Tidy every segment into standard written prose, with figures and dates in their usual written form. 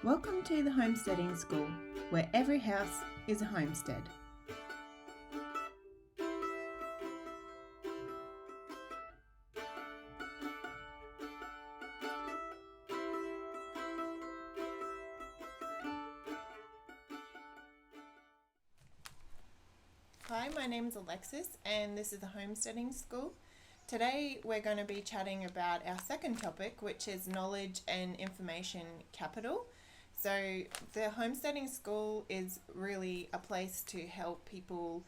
Welcome to the Homesteading School, where every house is a homestead. Hi, my name is Alexis and this is the Homesteading School. Today we're going to be chatting about our second topic, which is knowledge and information capital. So the Homesteading School is really a place to help people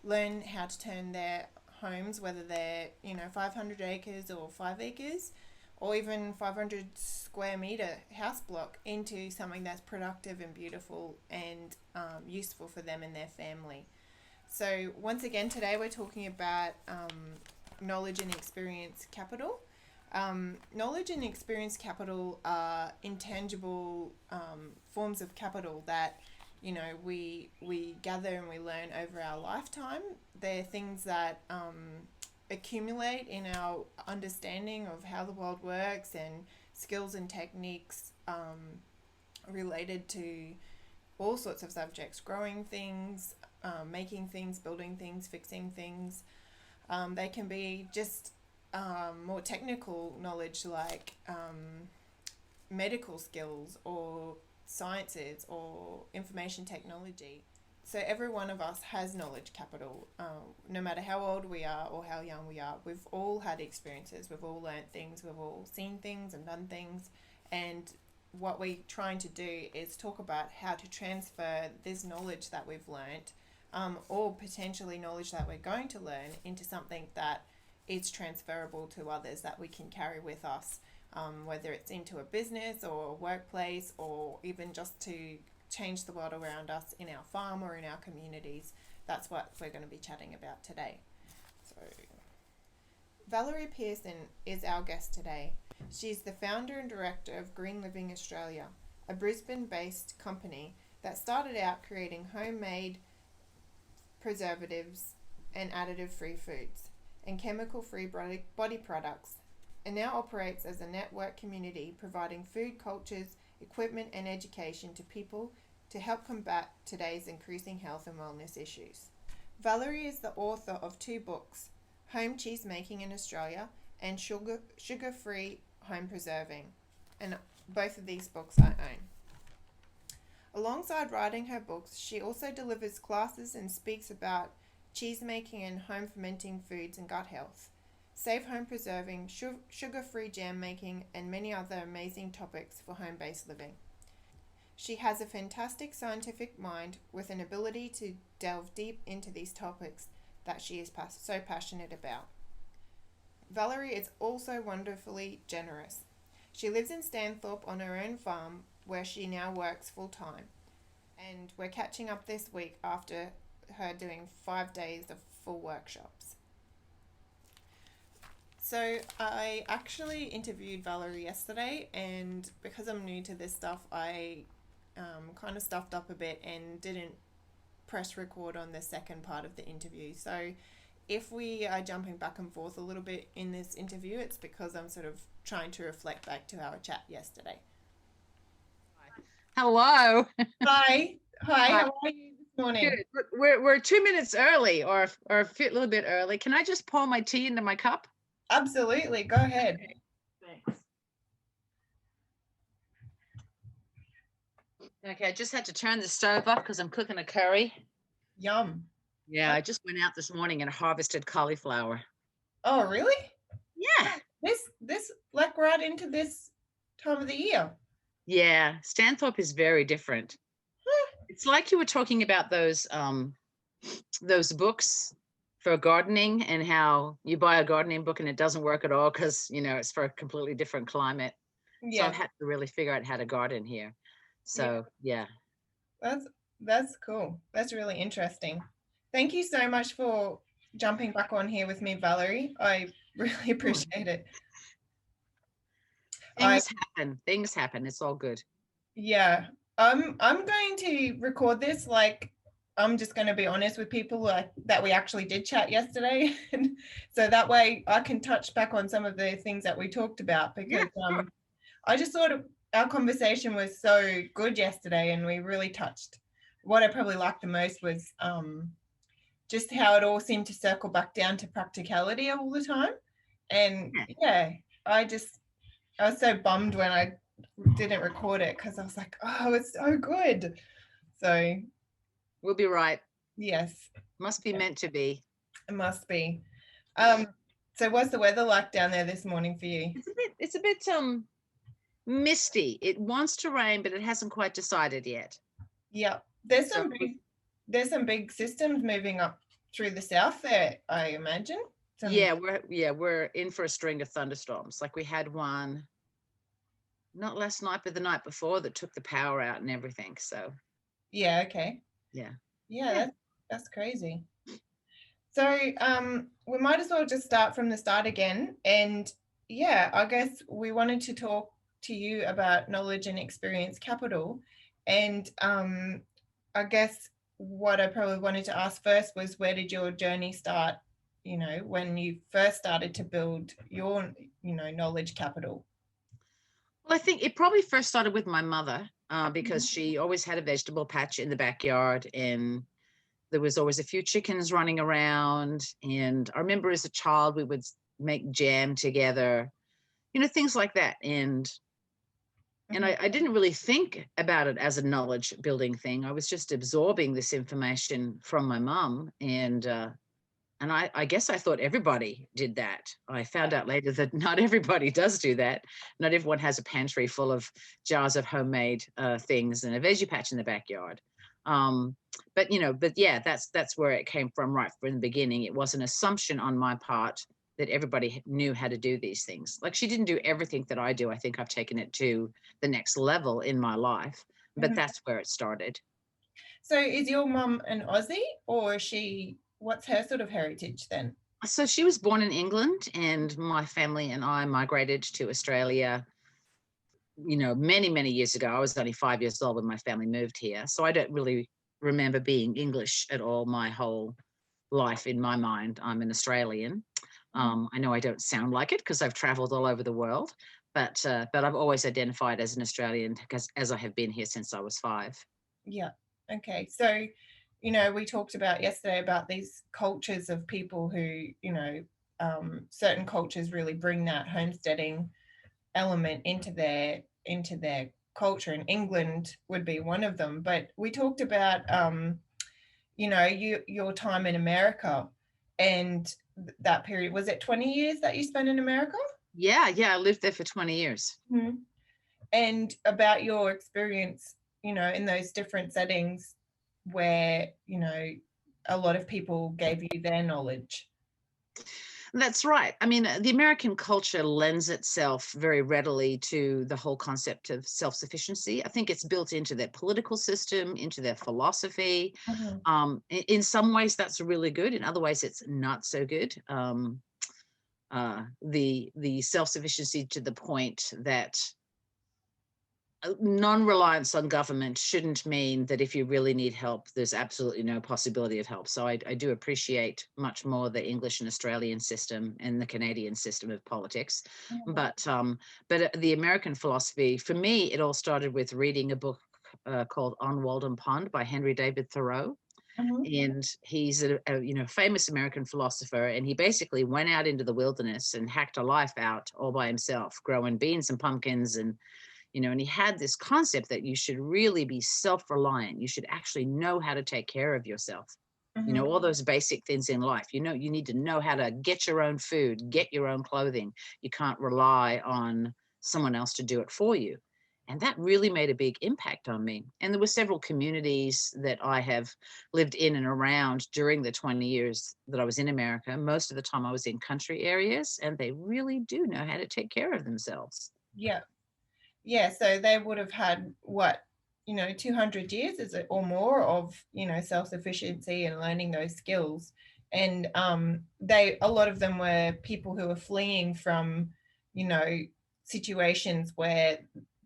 learn how to turn their homes, whether they're 500 acres or 5 acres or even 500 square meter house block, into something that's productive and beautiful and useful for them and their family. So once again, today we're talking about knowledge and experience capital. Knowledge and experience capital are intangible forms of capital that we gather and we learn over our lifetime. They're things that accumulate in our understanding of how the world works, and skills and techniques related to all sorts of subjects: growing things, making things, building things, fixing things. They can be just more technical knowledge, like medical skills or sciences or information technology. So every one of us has knowledge capital, no matter how old we are or how young we are. We've all had experiences, we've all learnt things, we've all seen things and done things, and what we're trying to do is talk about how to transfer this knowledge that we've learnt, or potentially knowledge that we're going to learn, into something that is transferable to others, that we can carry with us, whether it's into a business or a workplace, or even just to change the world around us in our farm or in our communities. That's what we're going to be chatting about today. So, Valerie Pearson is our guest today. She's the founder and director of Green Living Australia, a Brisbane-based company that started out creating homemade preservatives and additive-free foods and chemical-free body products, and now operates as a network community providing food cultures, equipment and education to people to help combat today's increasing health and wellness issues. Valerie is the author of 2 books, Home Cheese Making in Australia and Sugar-Free Home Preserving, and both of these books I own. Alongside writing her books, she also delivers classes and speaks about cheese making and home fermenting foods and gut health, safe home preserving, sugar-free jam making, and many other amazing topics for home-based living. She has a fantastic scientific mind with an ability to delve deep into these topics that she is so passionate about. Valerie is also wonderfully generous. She lives in Stanthorpe on her own farm, where she now works full-time, and we're catching up this week after her doing 5 days of full workshops. So I actually interviewed Valerie yesterday, and because I'm new to this stuff, I kind of stuffed up a bit and didn't press record on the second part of the interview. So if we are jumping back and forth a little bit in this interview, it's because I'm sort of trying to reflect back to our chat yesterday. Hello. Hi, how are you this morning? Good. We're 2 minutes early, or a little bit early. Can I just pour my tea into my cup? Absolutely, go ahead. Thanks. Okay, I just had to turn the stove up because I'm cooking a curry. Yum. Yeah, I just went out this morning and harvested cauliflower. Oh, really? Yeah. This like right into this time of the year. Yeah, Stanthorpe is very different. It's like you were talking about those books for gardening, and how you buy a gardening book and it doesn't work at all because it's for a completely different climate. Yeah. So I've had to really figure out how to garden here. So yeah. That's cool. That's really interesting. Thank you so much for jumping back on here with me, Valerie. I really appreciate it. Things happen. It's all good. Yeah. I'm going to record this, like, I'm just going to be honest with people, like, that we actually did chat yesterday. So that way I can touch back on some of the things that we talked about, because I just thought our conversation was so good yesterday, and we really touched. What I probably liked the most was just how it all seemed to circle back down to practicality all the time. And yeah, I was so bummed when I didn't record it, because I was like, oh, it's so good. So we'll be right. Yes. Must be meant to be. It must be. So what's the weather like down there this morning for you? It's a bit misty. It wants to rain, but it hasn't quite decided yet. Yeah. There's some big systems moving up through the south there, I imagine. We're in for a string of thunderstorms. Like we had one not last night, but the night before, that took the power out and everything. So yeah, okay. Yeah. That's crazy. So we might as well just start from the start again. And yeah, I guess we wanted to talk to you about knowledge and experience capital. And I guess what I probably wanted to ask first was, where did your journey start, when you first started to build your, knowledge capital? Well, I think it probably first started with my mother, because she always had a vegetable patch in the backyard, and there was always a few chickens running around. And I remember as a child, we would make jam together, things like that. And I didn't really think about it as a knowledge building thing. I was just absorbing this information from my mom. And I guess I thought everybody did that. I found out later that not everybody does do that. Not everyone has a pantry full of jars of homemade things and a veggie patch in the backyard. But yeah, that's where it came from right from the beginning. It was an assumption on my part that everybody knew how to do these things. Like, she didn't do everything that I do. I think I've taken it to the next level in my life, but that's where it started. So is your mum an Aussie, or what's her sort of heritage then? So she was born in England, and my family and I migrated to Australia, many, many years ago. I was only 5 years old when my family moved here. So I don't really remember being English at all my whole life. In my mind, I'm an Australian. I know I don't sound like it because I've traveled all over the world, but I've always identified as an Australian, because as I have been here since I was 5. Yeah. Okay. So, we talked about yesterday about these cultures of people who, certain cultures really bring that homesteading element into their culture, and England would be one of them. But we talked about, your time in America, and that period. Was it 20 years that you spent in America? Yeah, I lived there for 20 years. Mm-hmm. And about your experience, in those different settings where, a lot of people gave you their knowledge. That's right. I mean, the American culture lends itself very readily to the whole concept of self-sufficiency. I think it's built into their political system, into their philosophy. In some ways, that's really good. In other ways, it's not so good. The self-sufficiency to the point that non-reliance on government shouldn't mean that if you really need help, there's absolutely no possibility of help. So I do appreciate much more the English and Australian system and the Canadian system of politics. But the American philosophy, for me, it all started with reading a book called On Walden Pond by Henry David Thoreau. And he's a famous American philosopher, and he basically went out into the wilderness and hacked a life out all by himself, growing beans and pumpkins, and and he had this concept that you should really be self-reliant. You should actually know how to take care of yourself. All those basic things in life. You need to know how to get your own food, get your own clothing. You can't rely on someone else to do it for you. And that really made a big impact on me. And there were several communities that I have lived in and around during the 20 years that I was in America. Most of the time I was in country areas, and they really do know how to take care of themselves. Yeah, so they would have had 200 years or more of, self-sufficiency and learning those skills. And a lot of them were people who were fleeing from, situations where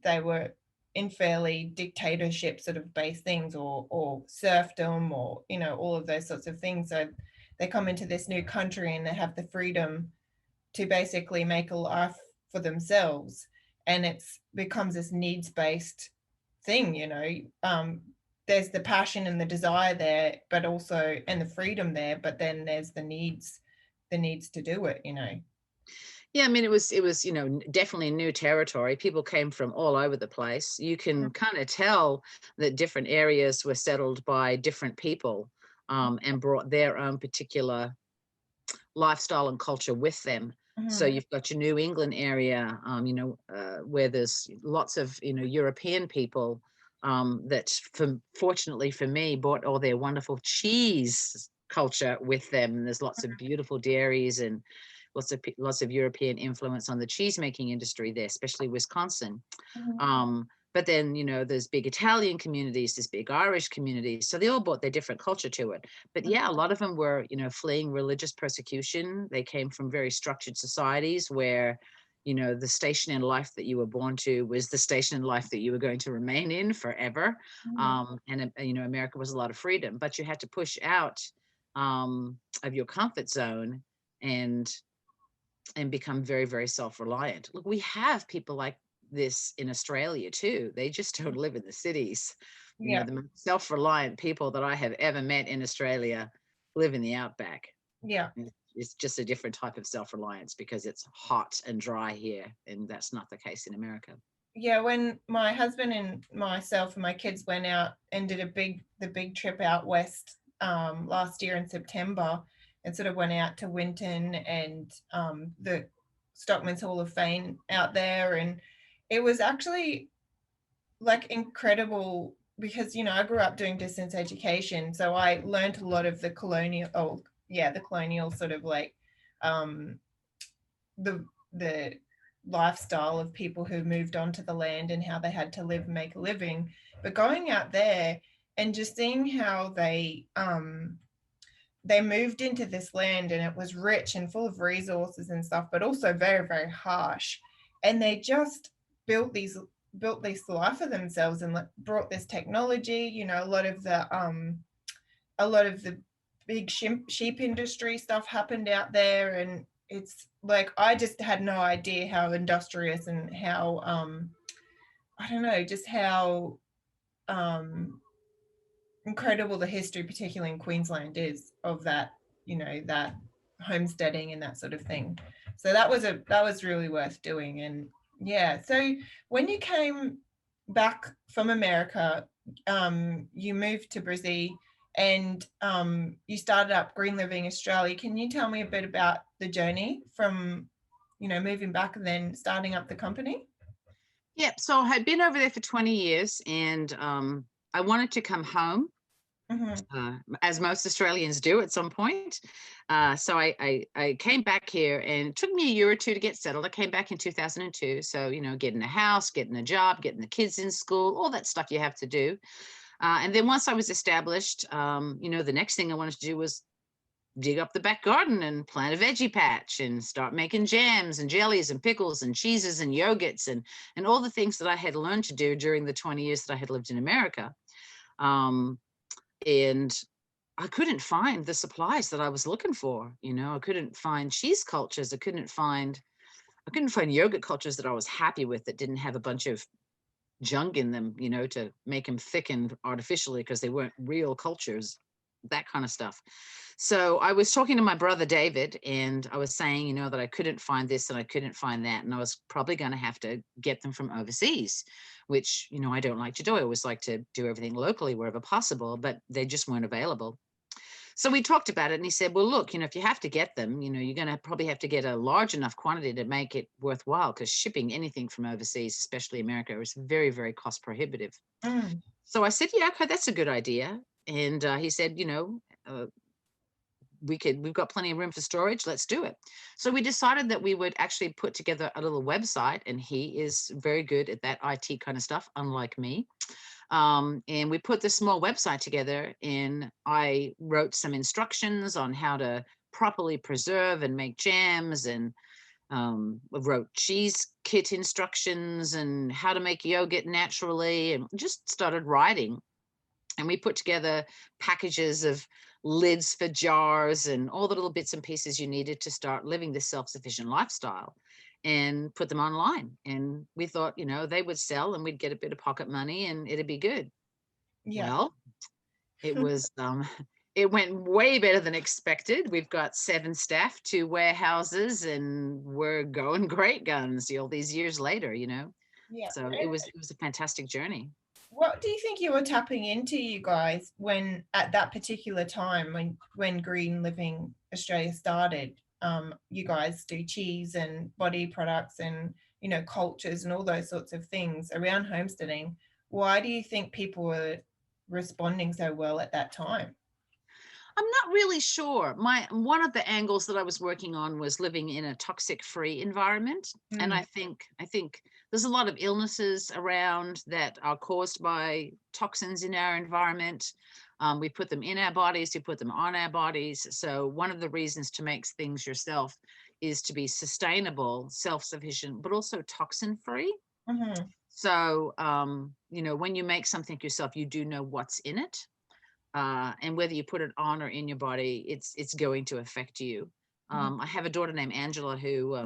they were in fairly dictatorship sort of based things, or serfdom, or, all of those sorts of things. So they come into this new country and they have the freedom to basically make a life for themselves. and it's becomes this needs-based thing, there's the passion and the desire there, but also, and the freedom there, but then there's the needs to do it. Yeah, I mean, it was, definitely new territory. People came from all over the place. You can kind of tell that different areas were settled by different people, and brought their own particular lifestyle and culture with them. So you've got your New England area, where there's lots of, European people, that fortunately for me brought all their wonderful cheese culture with them. And there's lots of beautiful dairies and lots of European influence on the cheese making industry there, especially Wisconsin. But then, there's big Italian communities, there's big Irish communities. So they all brought their different culture to it. But yeah, a lot of them were, fleeing religious persecution. They came from very structured societies where, the station in life that you were born to was the station in life that you were going to remain in forever. And America was a lot of freedom, but you had to push out of your comfort zone and become very, very self-reliant. Look, we have people like this in Australia too. They just don't live in the cities. The most self-reliant people that I have ever met in Australia live in the outback. Yeah. It's just a different type of self-reliance because it's hot and dry here, and that's not the case in America. Yeah, when my husband and myself and my kids went out and did the big trip out west last year in September, and sort of went out to Winton and the Stockman's Hall of Fame out there, and it was actually like incredible because I grew up doing distance education, so I learned a lot of the colonial sort of like the lifestyle of people who moved onto the land and how they had to live and make a living. But going out there and just seeing how they moved into this land, and it was rich and full of resources and stuff, but also very, very harsh. And they just built this life for themselves and brought this technology. A lot of the big sheep industry stuff happened out there, and it's like I just had no idea how industrious and how I don't know, just how incredible the history, particularly in Queensland, is of that, that homesteading and that sort of thing. So that was really worth doing. And yeah, so when you came back from America, you moved to Brazil, and you started up Green Living Australia. Can you tell me a bit about the journey from, moving back and then starting up the company? Yeah, so I had been over there for 20 years, and I wanted to come home, as most Australians do at some point. So I came back here, and it took me a year or two to get settled. I came back in 2002. So, getting a house, getting a job, getting the kids in school, all that stuff you have to do. And then once I was established, the next thing I wanted to do was dig up the back garden and plant a veggie patch and start making jams and jellies and pickles and cheeses and yogurts and all the things that I had learned to do during the 20 years that I had lived in America. And I couldn't find the supplies that I was looking for. I couldn't find cheese cultures. I couldn't find yogurt cultures that I was happy with, that didn't have a bunch of junk in them, to make them thicken artificially because they weren't real cultures, that kind of stuff. So I was talking to my brother David, and I was saying, that I couldn't find this and I couldn't find that, and I was probably going to have to get them from overseas, which, I don't like to do. I always like to do everything locally wherever possible, but they just weren't available. So we talked about it, and he said, well, look, if you have to get them, you're going to probably have to get a large enough quantity to make it worthwhile, because shipping anything from overseas, especially America, is very, very cost prohibitive. So I said, yeah, okay, that's a good idea. And he said, we've got plenty of room for storage. Let's do it. So we decided that we would actually put together a little website, and he is very good at that IT kind of stuff, unlike me. And we put this small website together, and I wrote some instructions on how to properly preserve and make jams, and wrote cheese kit instructions and how to make yogurt naturally, and just started writing. And we put together packages of lids for jars and all the little bits and pieces you needed to start living this self-sufficient lifestyle, and put them online. And we thought, they would sell and we'd get a bit of pocket money and it'd be good. Yeah. Well, it was it went way better than expected. We've got 7 staff, 2 warehouses, and we're going great guns all these years later. Yeah. So it was a fantastic journey. What do you think you were tapping into, you guys, when at that particular time when Green Living Australia started? You guys do cheese and body products and cultures and all those sorts of things around homesteading. Why do you think people were responding so well at that time? I'm not really sure. One of the angles that I was working on was living in a toxic-free environment, and I think there's a lot of illnesses around that are caused by toxins in our environment. We put them in our bodies, we put them on our bodies. So one of the reasons to make things yourself is to be sustainable, self-sufficient, but also toxin-free. Mm-hmm. So, when you make something yourself, you do know what's in it. And whether you put it on or in your body, it's going to affect you. I have a daughter named Angela who's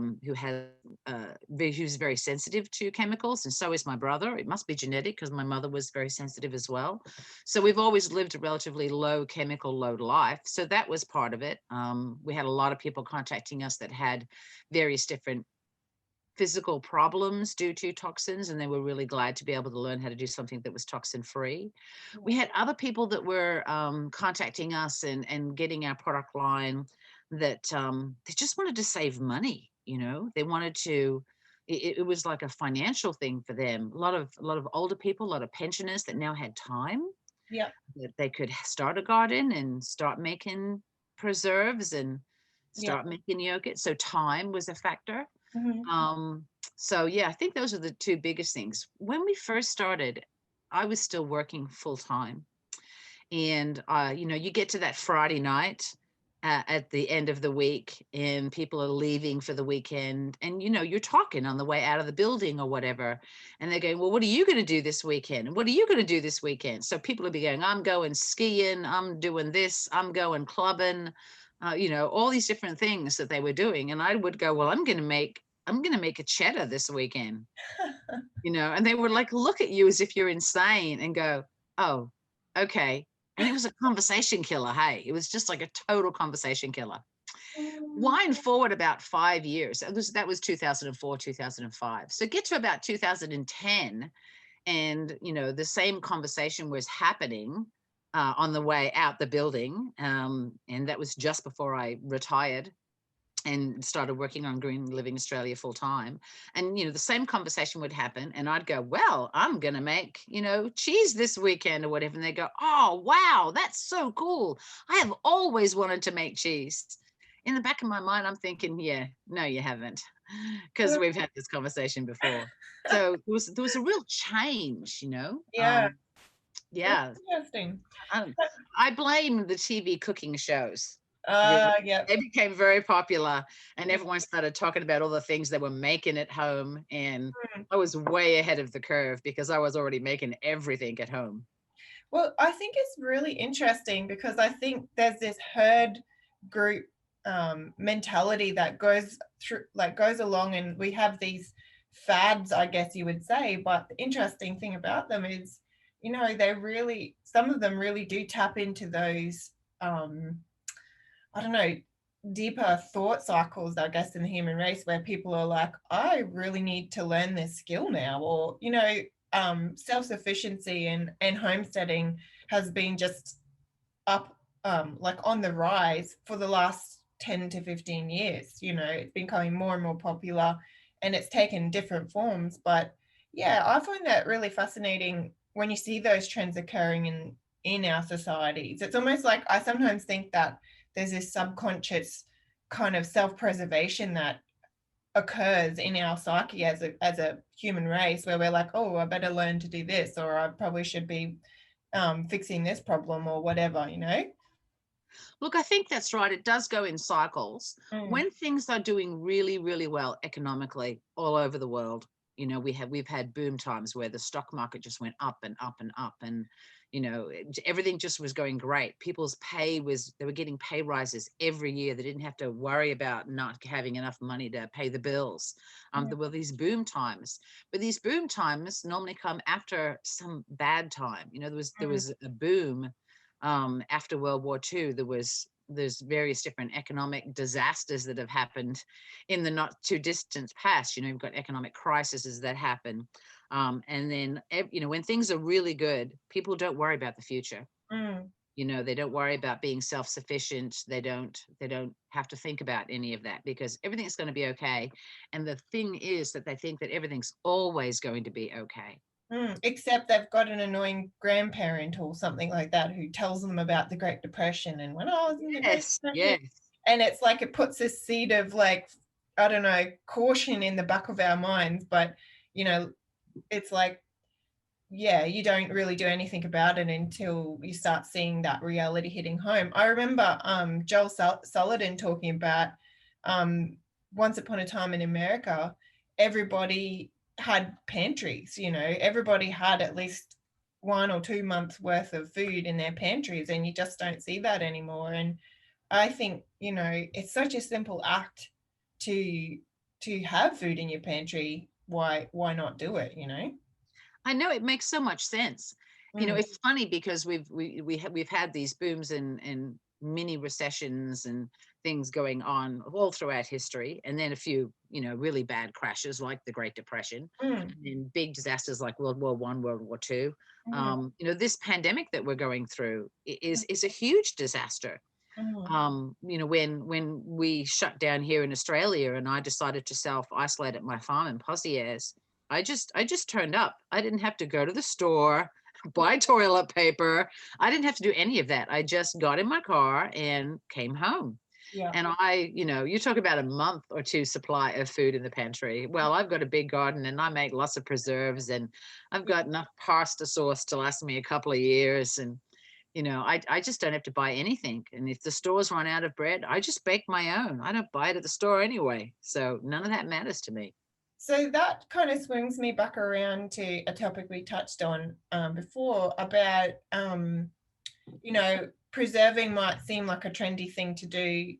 very sensitive to chemicals, and so is my brother. It must be genetic because my mother was very sensitive as well. So we've always lived a relatively low chemical load life. So that was part of it. We had a lot of people contacting us that had various different physical problems due to toxins, and they were really glad to be able to learn how to do something that was toxin free. We had other people that were contacting us and getting our product line that they just wanted to save money. They wanted to. It was like a financial thing for them. A lot of older people, a lot of pensioners that now had time. Yeah. That they could start a garden and start making preserves and Yeah. start making yogurt. So time was a factor. Mm-hmm. So yeah, I think those are the 2 biggest things. When we first started, I was still working full time. And you get to that Friday night at the end of the week, and people are leaving for the weekend, and you're talking on the way out of the building or whatever, and they're going, well, what are you going to do this weekend? And what are you going to do this weekend? So people will be going, I'm going skiing, I'm doing this, I'm going clubbing, all these different things that they were doing. And I would go, well, I'm going to make a cheddar this weekend, and they would like look at you as if you're insane and go, oh, okay. And it was a conversation killer. Hey, it was just like a total conversation killer. Wind forward about 5 years. That was 2004, 2005. So get to about 2010, and the same conversation was happening on the way out the building, and that was just before I retired and started working on Green Living Australia full time. And, the same conversation would happen, and I'd go, well, I'm going to make, cheese this weekend or whatever. And they go, oh, wow, that's so cool. I have always wanted to make cheese. In the back of my mind, I'm thinking, yeah, no, you haven't, because we've had this conversation before. So there was a real change, Yeah. Yeah. Interesting. I blame the TV cooking shows. Yeah. They became very popular, and everyone started talking about all the things they were making at home. And I was way ahead of the curve because I was already making everything at home. Well, I think it's really interesting because I think there's this herd group mentality that goes along, and we have these fads, I guess you would say. But the interesting thing about them is, some of them really do tap into those, I don't know, deeper thought cycles, I guess, in the human race, where people are like, I really need to learn this skill now, or self-sufficiency and homesteading has been just up, like on the rise for the last 10 to 15 years. It's been becoming more and more popular, and it's taken different forms. But yeah, I find that really fascinating when you see those trends occurring in our societies. It's almost like I sometimes think that there's this subconscious kind of self-preservation that occurs in our psyche as a human race, where we're like, oh, I better learn to do this, or I probably should be fixing this problem or whatever. Look, I think that's right. It does go in cycles. Mm. When things are doing really, really well economically all over the world, we've had boom times where the stock market just went up and up and up, and everything just was going great. People's they were getting pay rises every year. They didn't have to worry about not having enough money to pay the bills. There were these boom times, but these boom times normally come after some bad time. There was a boom after World War II. There's various different economic disasters that have happened in the not too distant past. You've got economic crises that happen. And then, when things are really good, people don't worry about the future. Mm. They don't worry about being self-sufficient. They don't have to think about any of that because everything's going to be okay. And the thing is that they think that everything's always going to be okay. Except they've got an annoying grandparent or something like that who tells them about the Great Depression and when I was in the Great Depression. Yes. And it's like it puts this seed of like, I don't know, caution in the back of our minds. But, it's like, yeah, you don't really do anything about it until you start seeing that reality hitting home. I remember Joel Salatin talking about once upon a time in America, everybody had pantries, everybody had at least 1 or 2 months worth of food in their pantries, and you just don't see that anymore. And I think, it's such a simple act to have food in your pantry. Why not do it, I know, it makes so much sense. It's funny because we've had these booms and mini recessions and things going on all throughout history, and then a few really bad crashes like the Great Depression, and big disasters like World War I, World War II. This pandemic that we're going through is a huge disaster. When we shut down here in Australia and I decided to self-isolate at my farm in Pozieres, I just turned up. I didn't have to go to the store, buy toilet paper. I didn't have to do any of that. I just got in my car and came home. Yeah. And you talk about a month or two supply of food in the pantry. Well, I've got a big garden and I make lots of preserves, and I've got enough pasta sauce to last me a couple of years. And I just don't have to buy anything. And if the stores run out of bread, I just bake my own. I don't buy it at the store anyway. So none of that matters to me. So that kind of swings me back around to a topic we touched on before about, preserving might seem like a trendy thing to do,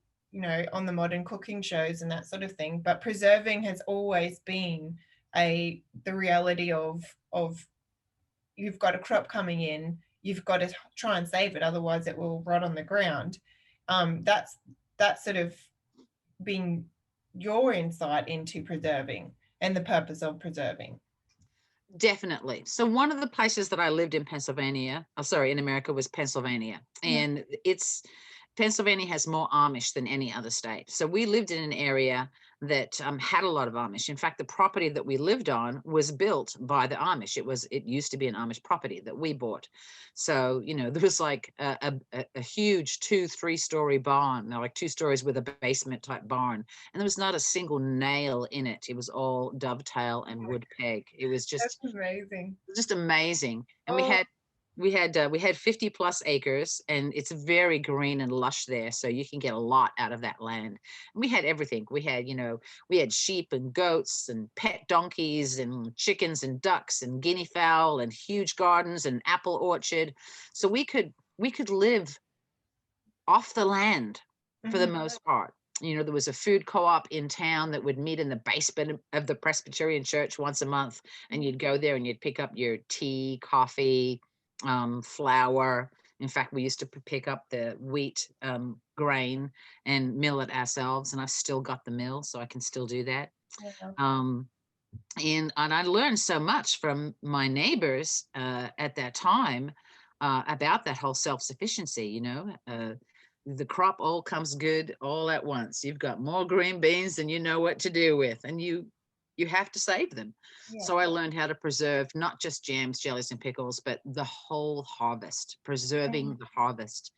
on the modern cooking shows and that sort of thing. But preserving has always been the reality of you've got a crop coming in, you've got to try and save it, otherwise it will rot on the ground. That's sort of been your insight into preserving and the purpose of preserving. Definitely. So one of the places that I lived in in America, was Pennsylvania. And Pennsylvania has more Amish than any other state. So we lived in an area that had a lot of Amish. In fact, the property that we lived on was built by the Amish. It used to be an Amish property that we bought. So, there was like a huge 2-3-story barn, like 2 stories with a basement type barn. And there was not a single nail in it. It was all dovetail and wood peg. It was just amazing. Just amazing. And we had 50 plus acres, and it's very green and lush there. So you can get a lot out of that land. And we had everything. We had sheep and goats and pet donkeys and chickens and ducks and guinea fowl and huge gardens and apple orchard. So we could live off the land for the most part. There was a food co-op in town that would meet in the basement of the Presbyterian church once a month, and you'd go there and you'd pick up your tea, coffee, flour. In fact, we used to pick up the wheat grain and mill it ourselves, and I've still got the mill, so I can still do that. And I learned so much from my neighbors at that time about that whole self-sufficiency. The crop all comes good all at once. You've got more green beans than you know what to do with, and you have to save them. So I learned how to preserve not just jams, jellies, and pickles, but the whole harvest. Preserving the harvest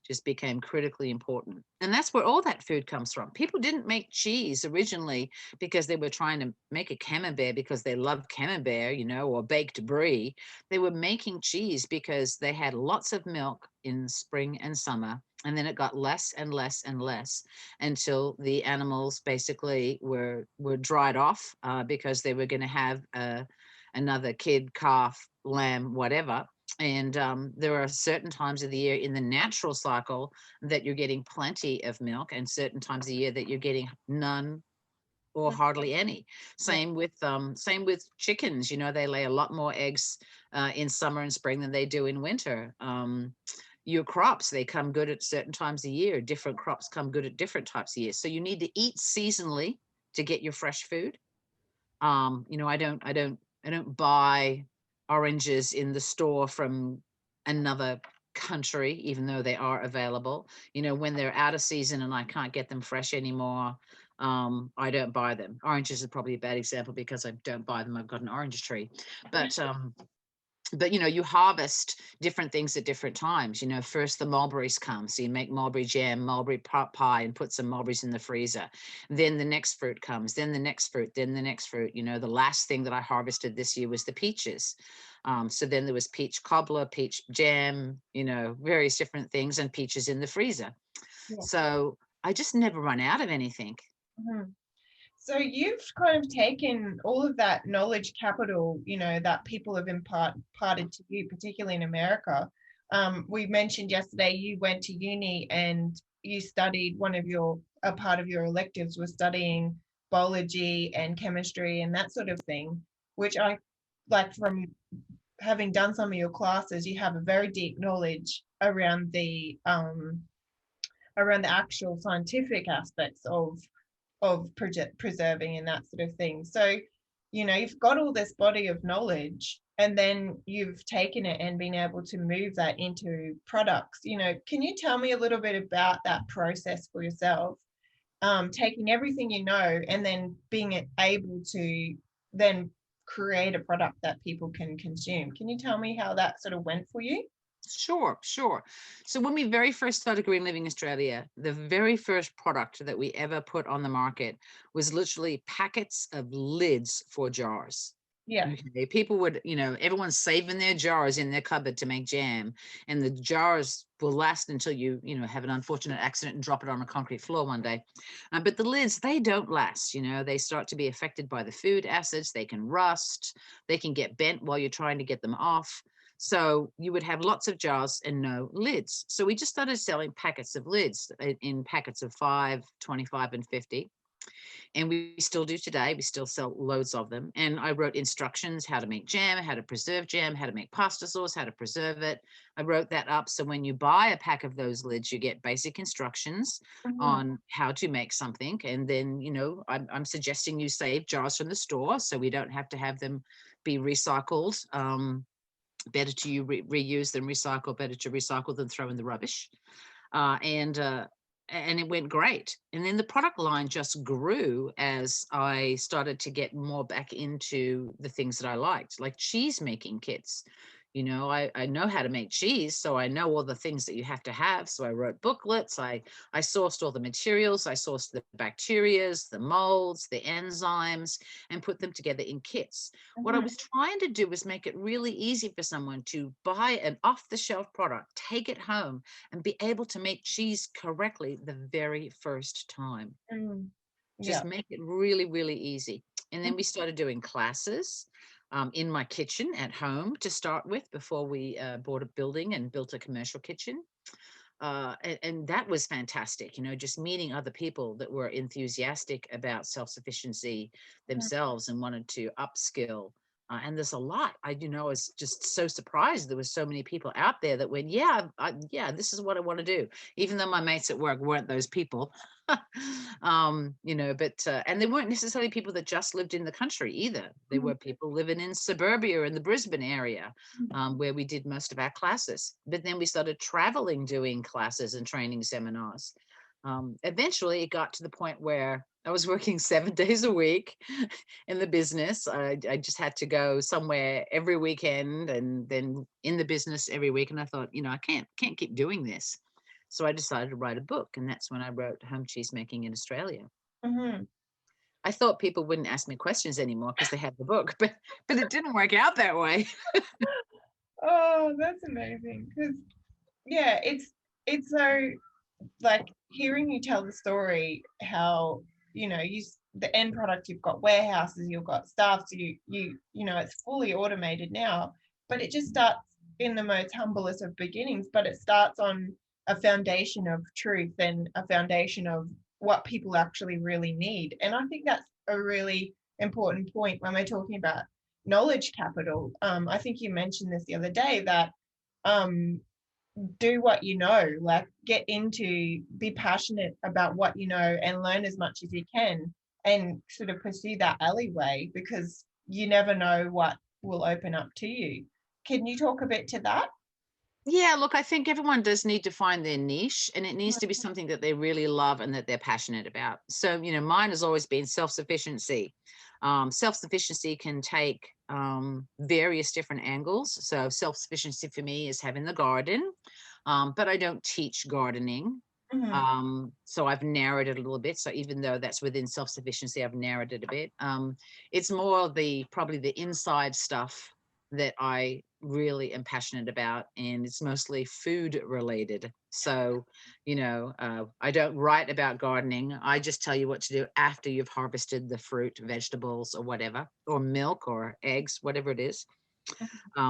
just became critically important. And that's where all that food comes from. People didn't make cheese originally because they were trying to make a camembert because they loved camembert, or baked brie. They were making cheese because they had lots of milk in spring and summer. And then it got less and less and less until the animals basically were dried off because they were going to have another kid, calf, lamb, whatever. And there are certain times of the year in the natural cycle that you're getting plenty of milk, and certain times of the year that you're getting none or Mm. hardly any. Yeah. Same with chickens. You know, they lay a lot more eggs in summer and spring than they do in winter. Your crops, they come good at certain times of year. Different crops come good at different types of years. So you need to eat seasonally to get your fresh food. You know, I don't buy oranges in the store from another country, even though they are available. You know, when they're out of season and I can't get them fresh anymore, I don't buy them. Oranges are probably a bad example because I don't buy them. I've got an orange tree, but you know, you harvest different things at different times. You know, first the mulberries come, so you make mulberry jam, mulberry pie, and put some mulberries in the freezer. Then the next fruit comes, then the next fruit, then the next fruit. You know, the last thing that I harvested this year was the peaches. So then there was peach cobbler, peach jam, you know, various different things, and peaches in the freezer. Yeah. So I just never run out of anything. Mhm. So you've kind of taken all of that knowledge capital, that people have imparted to you, particularly in America. We mentioned yesterday you went to uni and you studied a part of your electives was studying biology and chemistry and that sort of thing, which I like from having done some of your classes, you have a very deep knowledge around the actual scientific aspects of preserving and that sort of thing. So, you've got all this body of knowledge and then you've taken it and been able to move that into products. Can you tell me a little bit about that process for yourself? Taking everything and then being able to then create a product that people can consume. Can you tell me how that sort of went for you? Sure, sure. So when we very first started Green Living Australia, the very first product that we ever put on the market was literally packets of lids for jars. Yeah. Okay. People would, you know, everyone's saving their jars in their cupboard to make jam, and the jars will last until you have an unfortunate accident and drop it on a concrete floor one day. But the lids, they don't last. You know, they start to be affected by the food acids. They can rust. They can get bent while you're trying to get them off. So you would have lots of jars and no lids. So we just started selling packets of lids in packets of 5, 25, and 50. And we still do today. We still sell loads of them. And I wrote instructions, how to make jam, how to preserve jam, how to make pasta sauce, how to preserve it. I wrote that up. So when you buy a pack of those lids, you get basic instructions Mhm. on how to make something. And then, I'm suggesting you save jars from the store so we don't have to have them be recycled. Better to reuse than recycle, better to recycle than throw in the rubbish. And it went great. And then the product line just grew as I started to get more back into the things that I liked, like cheese making kits. I know how to make cheese, so I know all the things that you have to have. So I wrote booklets. I sourced all the materials. I sourced the bacterias, the molds, the enzymes, and put them together in kits. What I Mhm. was trying to do was make it really easy for someone to buy an off-the-shelf product, take it home, and be able to make cheese correctly the very first time. Mm. Just Yeah. make it really, really easy. And then we started doing classes in my kitchen at home to start with before we bought a building and built a commercial kitchen. And that was fantastic, just meeting other people that were enthusiastic about self-sufficiency Mhm. themselves and wanted to upskill. And there's a lot. I was just so surprised there were so many people out there that went, yeah, this is what I want to do. Even though my mates at work weren't those people, but and they weren't necessarily people that just lived in the country either. They Mhm. were people living in suburbia in the Brisbane area, where we did most of our classes. But then we started traveling, doing classes and training seminars. Eventually, it got to the point where I was working 7 days a week in the business. I just had to go somewhere every weekend, and then in the business every week. And I thought, I can't keep doing this. So I decided to write a book, and that's when I wrote Home Cheese Making in Australia. Mhm. I thought people wouldn't ask me questions anymore because they had the book, but it didn't work out that way. Oh, that's amazing. Because yeah, it's so like hearing you tell the story how the end product, you've got warehouses, you've got staff, so it's fully automated now, but it just starts. in the most humblest of beginnings, but it starts on a foundation of truth and a foundation of what people actually really need. And I think that's a really important point when we're talking about knowledge capital. I think you mentioned this the other day that um, do what you know, like get into, be passionate about what you know and learn as much as you can and sort of pursue that alleyway because you never know what will open up to you. Can you talk a bit to that? Yeah, look, I think everyone does need to find their niche, and it needs to be something that they really love and that they're passionate about. So, mine has always been self-sufficiency. Self-sufficiency can take various different angles. So, self-sufficiency for me is having the garden, but I don't teach gardening. Mm-hmm. So I've narrowed it a little bit. So even though that's within self-sufficiency, I've narrowed it a bit. It's more probably the inside stuff that I really am passionate about, and it's mostly food related. So, I don't write about gardening. I just tell you what to do after you've harvested the fruit, vegetables, or whatever, or milk or eggs, whatever it is.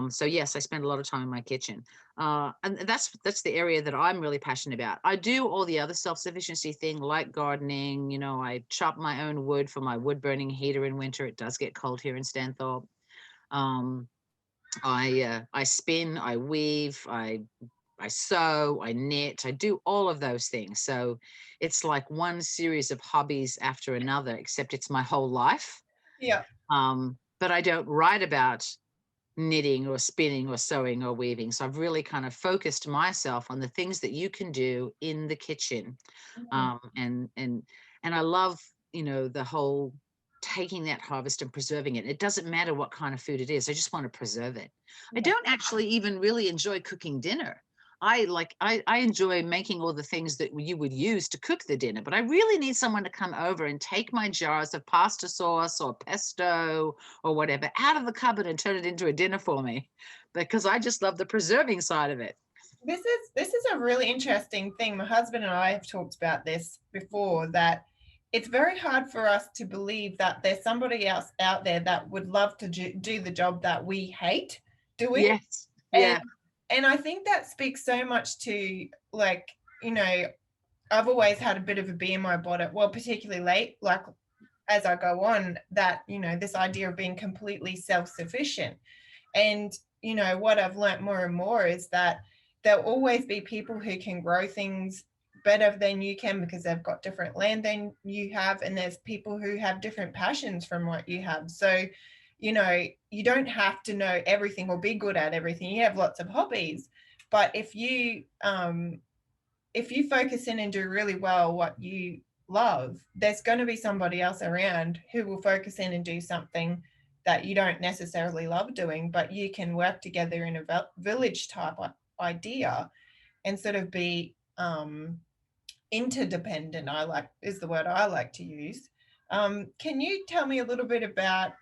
So yes, I spend a lot of time in my kitchen, and that's the area that I'm really passionate about. I do all the other self-sufficiency thing like gardening. I chop my own wood for my wood burning heater in winter. It does get cold here in Stanthorpe. Um, I spin, I weave, I sew, I knit, I do all of those things. So it's like one series of hobbies after another, except it's my whole life. Yeah. But I don't write about knitting or spinning or sewing or weaving. So I've really kind of focused myself on the things that you can do in the kitchen. Mm-hmm. And I love, the whole taking that harvest and preserving it. It doesn't matter what kind of food it is. I just want to preserve it. I Yeah. don't actually even really enjoy cooking dinner. I enjoy making all the things that you would use to cook the dinner, but I really need someone to come over and take my jars of pasta sauce or pesto or whatever out of the cupboard and turn it into a dinner for me, because I just love the preserving side of it. This is a really interesting thing. My husband and I have talked about this before, that it's very hard for us to believe that there's somebody else out there that would love to do the job that we hate doing. Yes. And Yeah. and I think that speaks so much to, like, you know, I've always had a bit of a bee in my bonnet, well, particularly late, like as I go on, that, this idea of being completely self-sufficient. And, what I've learnt more and more is that there'll always be people who can grow things better than you can because they've got different land than you have. And there's people who have different passions from what you have. So, you don't have to know everything or be good at everything. You have lots of hobbies. But if you focus in and do really well what you love, there's going to be somebody else around who will focus in and do something that you don't necessarily love doing, but you can work together in a village type idea and sort of be interdependent. Is the word I like to use. Can you tell me a little bit about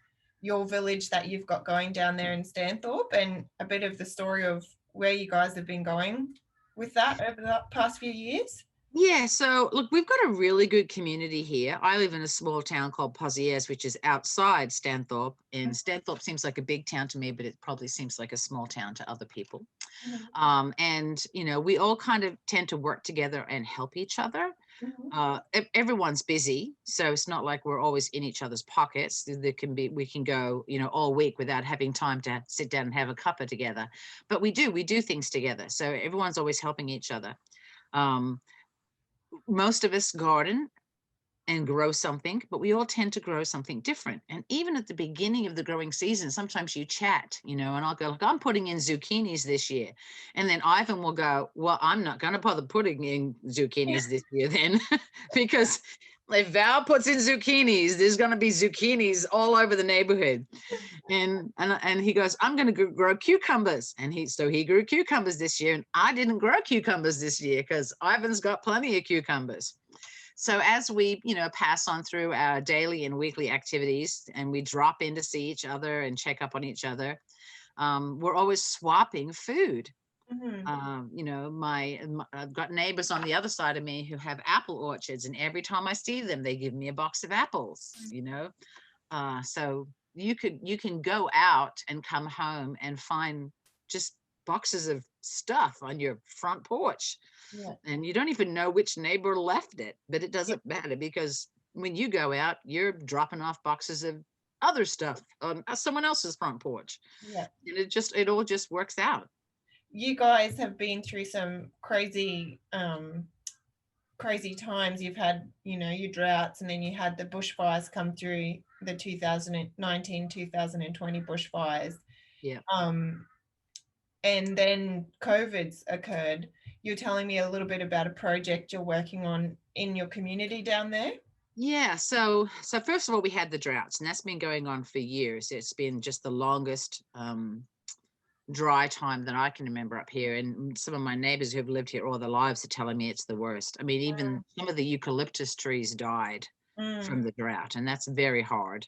your village that you've got going down there in Stanthorpe and a bit of the story of where you guys have been going with that over the past few years? Yeah, so look, we've got a really good community here. I live in a small town called Pozières, which is outside Stanthorpe. And Stanthorpe seems like a big town to me, but it probably seems like a small town to other people. And, we all kind of tend to work together and help each other. Everyone's busy, so it's not like we're always in each other's pockets. We can go, all week without having time to sit down and have a cuppa together. But we do things together. So everyone's always helping each other. Most of us garden and grow something, but we all tend to grow something different. And even at the beginning of the growing season, sometimes you chat, and I'll go, look, I'm putting in zucchinis this year. And then Ivan will go, well, I'm not going to bother putting in zucchinis this year then, because if Val puts in zucchinis, there's going to be zucchinis all over the neighborhood. And he goes, I'm going to grow cucumbers. So he grew cucumbers this year. And I didn't grow cucumbers this year because Ivan's got plenty of cucumbers. So as we, pass on through our daily and weekly activities and we drop in to see each other and check up on each other, we're always swapping food. I've got neighbors on the other side of me who have apple orchards, and every time I see them, they give me a box of apples, so you can go out and come home and find just boxes of stuff on your front porch, Yeah. and you don't even know which neighbor left it, but it doesn't matter because when you go out, you're dropping off boxes of other stuff on someone else's front porch. Yeah. And it all just works out. You guys have been through some crazy times. You've had, your droughts, and then you had the bushfires come through, the 2019, 2020 bushfires. Yeah. And then COVID's occurred. You're telling me a little bit about a project you're working on in your community down there. Yeah, so first of all, we had the droughts, and that's been going on for years. It's been just the longest dry time that I can remember up here. And some of my neighbors who have lived here all their lives are telling me it's the worst. I mean, even some of the eucalyptus trees died from the drought, and that's very hard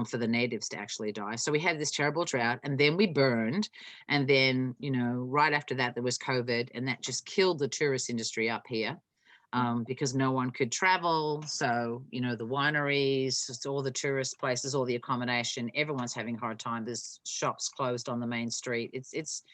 for the natives to actually die. So we had this terrible drought, and then we burned, and then, right after that, there was COVID, and that just killed the tourist industry up here. Because no one could travel. So, the wineries, all the tourist places, all the accommodation, everyone's having a hard time. There's shops closed on the main street. It's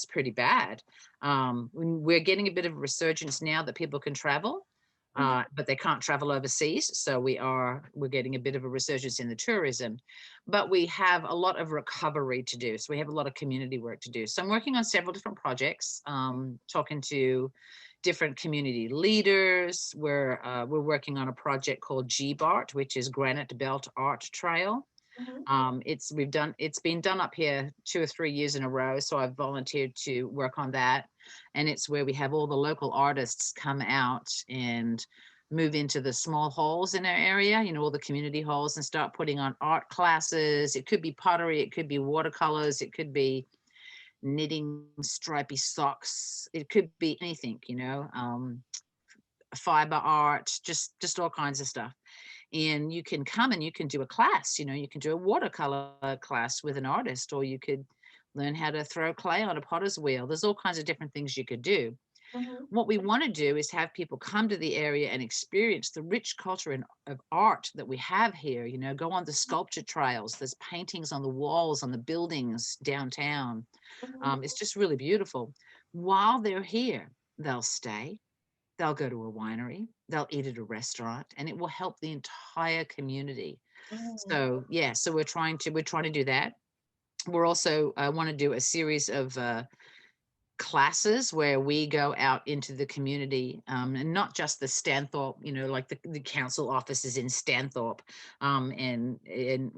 pretty bad. We're getting a bit of a resurgence now that people can travel, but they can't travel overseas. So we're getting a bit of a resurgence in the tourism, but we have a lot of recovery to do. So we have a lot of community work to do. So I'm working on several different projects, talking to different community leaders. We're working on a project called GBART, which is Granite Belt Art Trail. It's been done up here 2 or 3 years in a row. So I've volunteered to work on that. And it's where we have all the local artists come out and move into the small halls in our area, all the community halls, and start putting on art classes. It could be pottery, it could be watercolors, it could be knitting stripy socks, it could be anything, fiber art, just all kinds of stuff. And you can come and you can do a class, you can do a watercolor class with an artist, or you could learn how to throw clay on a potter's wheel. There's all kinds of different things you could do. What we want to do is have people come to the area and experience the rich culture of art that we have here, go on the sculpture trails. There's paintings on the walls, on the buildings downtown. It's just really beautiful. While they're here, they'll stay, they'll go to a winery, they'll eat at a restaurant, and it will help the entire community. So yeah, so we're trying to do that. We're also want to do a series of classes where we go out into the community, and not just the Stanthorpe, like the council offices in Stanthorpe, and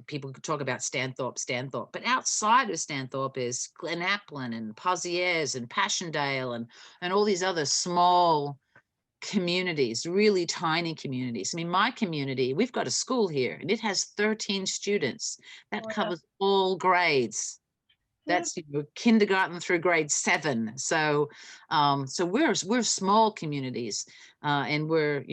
people talk about Stanthorpe, but outside of Stanthorpe is Glenaplin and Pozieres and Passchendaele and all these other small communities, really tiny communities. I mean, my community, we've got a school here and it has 13 students. That covers all grades. That's kindergarten through grade 7. So we're small communities, and we're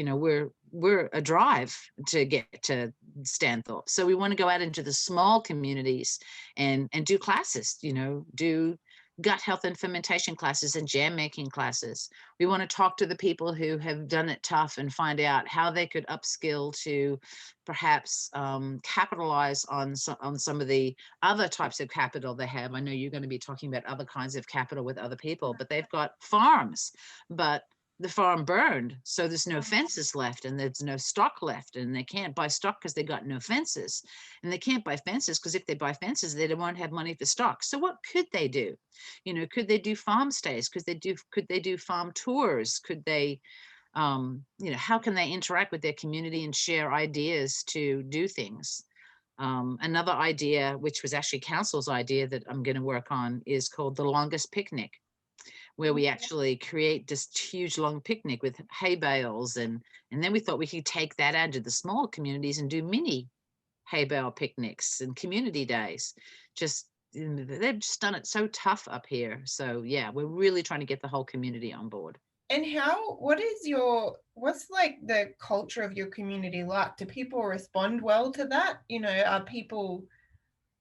a drive to get to Stanthorpe. So we want to go out into the small communities and do classes, do gut health and fermentation classes and jam making classes. We want to talk to the people who have done it tough and find out how they could upskill to perhaps capitalize on some of the other types of capital they have. I know you're going to be talking about other kinds of capital with other people, but they've got farms, but the farm burned, so there's no fences left and there's no stock left, and they can't buy stock because they got no fences, and they can't buy fences because if they buy fences they won't have money for stock. So what could they do? Could they do farm stays? Could they do farm tours? Could they how can they interact with their community and share ideas to do things? Another idea, which was actually council's idea that I'm going to work on, is called the longest picnic, where we actually create this huge long picnic with hay bales. And then we thought we could take that out to the small communities and do mini hay bale picnics and community days. They've just done it so tough up here. So yeah, we're really trying to get the whole community on board. And what's like the culture of your community like? Do people respond well to that? Are people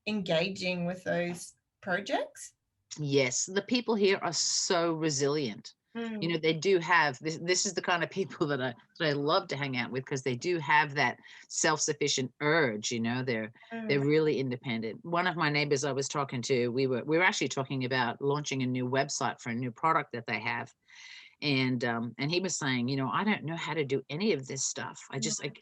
engaging with those projects? Yes, the people here are so resilient. You Mm. know, they do have this is the kind of people that I love to hang out with, because they do have that self-sufficient urge. You know, they're Mm. really independent. One of my neighbors I was talking to, we were actually talking about launching a new website for a new product that they have. And he was saying, you know, I don't know how to do any of this stuff. I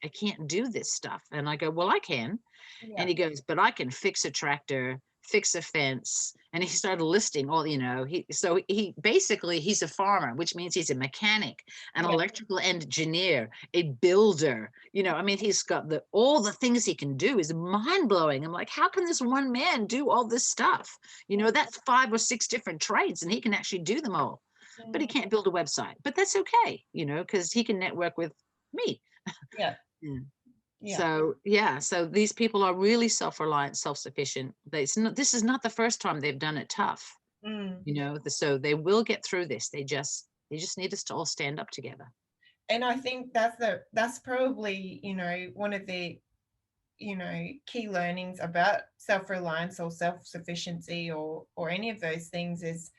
can't do this stuff. And I go, well, I can. Yeah. And he goes, but I can fix a tractor, fix a fence. And he started listing all, you know, he basically, he's a farmer, which means he's a mechanic, an Yeah. electrical engineer, a builder. You know, I mean, he's got all the things he can do is mind blowing. I'm like, how can this one man do all this stuff? You know, that's 5 or 6 different trades and he can actually do them all, but he Mm. can't build a website. But that's okay, you know, because he can network with me. Yeah. Yeah. Yeah. So yeah, so these people are really self-reliant, self-sufficient. This is not the first time they've done it tough, Mm. you know. So they will get through this. They just need us to all stand up together. And I think that's probably, you know, one of the, you know, key learnings about self-reliance or self-sufficiency or any of those things is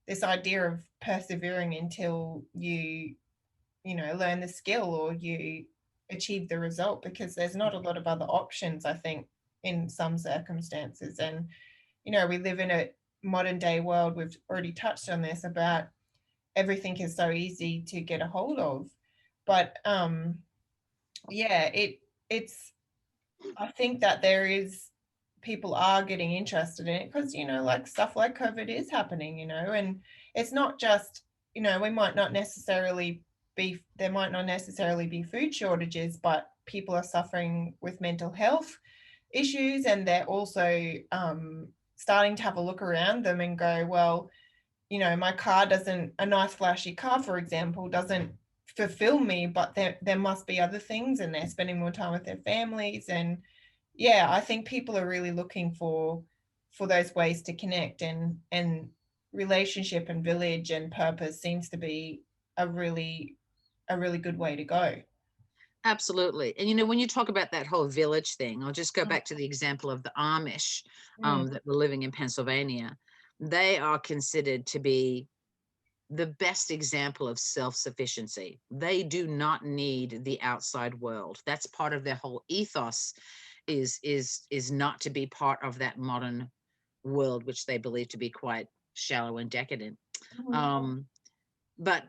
this idea of persevering until you know, learn the skill or you achieve the result, because there's not a lot of other options, I think, in some circumstances. And, you know, we live in a modern day world, we've already touched on this, about everything is so easy to get a hold of. But yeah, it's I think that there is people are getting interested in it because, you know, like stuff like COVID is happening, you know, and it's not just, you know, we might not necessarily there might not necessarily be food shortages, but people are suffering with mental health issues, and they're also starting to have a look around them and go, well, you know, my car doesn't, a nice flashy car, for example, doesn't fulfill me, but there must be other things, and they're spending more time with their families. And yeah, I think people are really looking for those ways to connect, and relationship and village and purpose seems to be a really good way to go. Absolutely. And you know, when you talk about that whole village thing, I'll just go Mm. back to the example of the Amish Mm. that were living in Pennsylvania. They are considered to be the best example of self-sufficiency. They do not need the outside world. That's part of their whole ethos, is not to be part of that modern world, which they believe to be quite shallow and decadent. Mhm. Um, but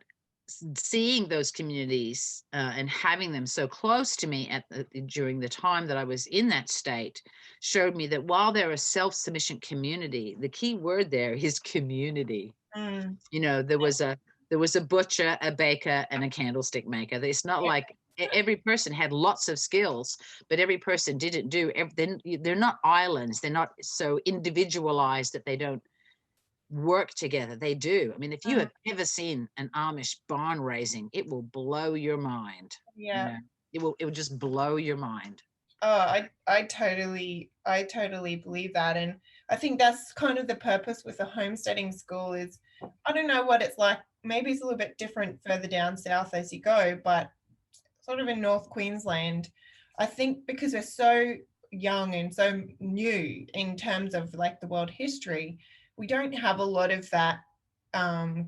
seeing those communities and having them so close to me during the time that I was in that state showed me that while they're a self-sufficient community, the key word there is community. Mm. You know, there was a butcher, a baker, and a candlestick maker. It's not Yeah. like every person had lots of skills, but every person didn't do everything. They're not islands. They're not so individualized that they don't work together. They do. I mean, if you Mm. have ever seen an Amish barn raising, it will blow your mind. You Yeah. know, it will just blow your mind. Oh, I totally believe that. And I think that's kind of the purpose with a homesteading school is, I don't know what it's like. Maybe it's a little bit different further down south as you go, but sort of in North Queensland, I think because we're so young and so new in terms of like the world history, we don't have a lot of that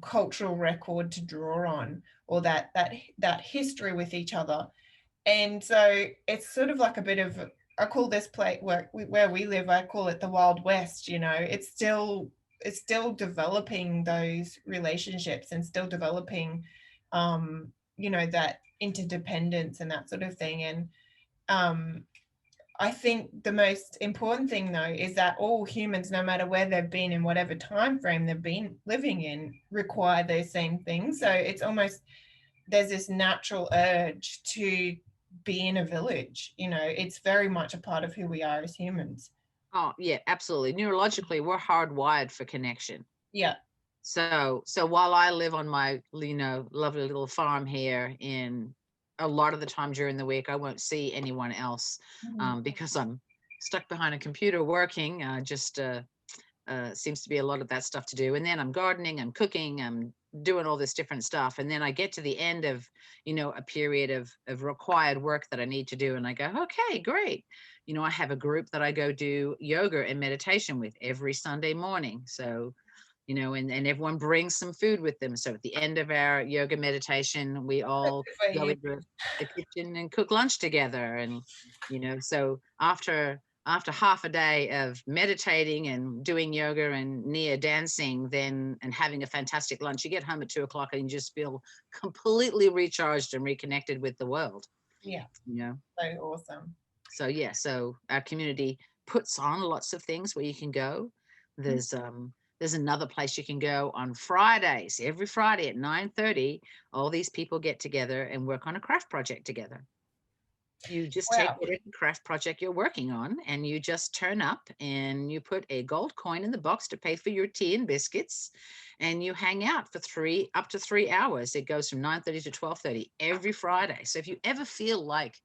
cultural record to draw on, or that history with each other. And so it's sort of like a bit of, I call this place where we live, I call it the Wild West. You know, it's still developing those relationships and still developing you know, that interdependence and that sort of thing. And um I think the most important thing though is that all humans, no matter where they've been in whatever time frame they've been living in, require those same things. So it's almost, there's this natural urge to be in a village. You know, it's very much a part of who we are as humans. Oh, yeah, absolutely. Neurologically, we're hardwired for connection. Yeah. So while I live on my, lovely little farm here, in a lot of the time during the week, I won't see anyone else Mhm. because I'm stuck behind a computer working. Seems to be a lot of that stuff to do. And then I'm gardening, I'm cooking, I'm doing all this different stuff. And then I get to the end of, a period of required work that I need to do. And I go, okay, great. I have a group that I go do yoga and meditation with every Sunday morning. So you know, and everyone brings some food with them. So at the end of our yoga meditation, we all Good for go you. into the kitchen and cook lunch together. And, you know, so after half a day of meditating and doing yoga and near dancing, then and having a fantastic lunch, you get home at 2 o'clock and you just feel completely recharged and reconnected with the world, Yeah, you know. so awesome. So yeah, so our community puts on lots of things where you can go. Mm. There's another place you can go on Fridays. Every Friday at 9:30, all these people get together and work on a craft project together. You just take Wow. whatever craft project you're working on and you just turn up and you put a gold coin in the box to pay for your tea and biscuits, and you hang out for up to 3 hours. It goes from 9:30 to 12:30 every Friday. So if you ever feel like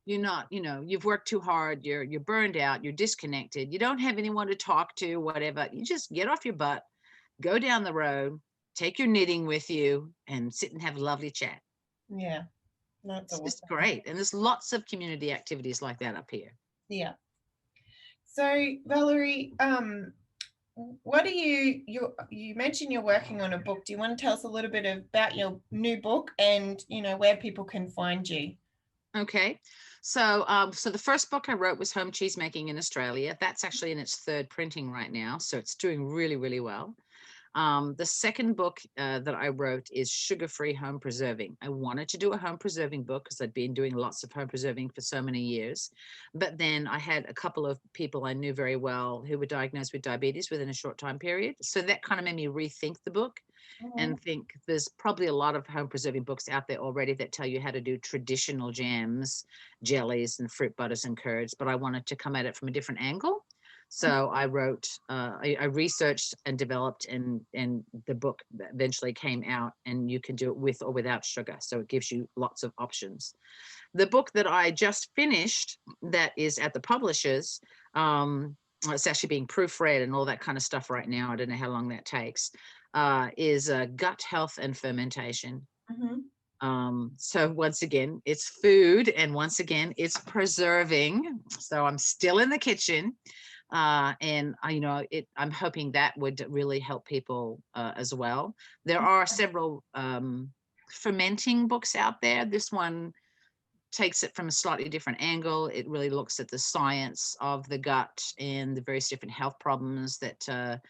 you're not, you know, you've worked too hard, you're burned out, you're disconnected, you don't have anyone to talk to, whatever, you just get off your butt, go down the road, take your knitting with you and sit and have a lovely chat. Yeah, that's It's just awesome. great. And there's lots of community activities like that up here. Yeah. So Valerie, what are you mentioned you're working on a book. Do you want to tell us a little bit about your new book and where people can find you? Okay. So, so the first book I wrote was Home Cheese Making in Australia. That's actually in its third printing right now. So it's doing really, really well. The second book that I wrote is Sugar-Free Home Preserving. I wanted to do a home preserving book because I'd been doing lots of home preserving for so many years. But then I had a couple of people I knew very well who were diagnosed with diabetes within a short time period. So that kind of made me rethink the book Mhm. and think there's probably a lot of home preserving books out there already that tell you how to do traditional jams, jellies, and fruit butters and curds. But I wanted to come at it from a different angle. So I wrote, I researched and developed, and the book eventually came out, and you can do it with or without sugar. So it gives you lots of options. The book that I just finished, that is at the publishers, it's actually being proofread and all that kind of stuff right now. I don't know how long that takes. Is Gut Health and Fermentation. Mhm. So once again, it's food, and once again, it's preserving. So I'm still in the kitchen, and I'm hoping that would really help people as well. There are several fermenting books out there. This one takes it from a slightly different angle. It really looks at the science of the gut and the various different health problems that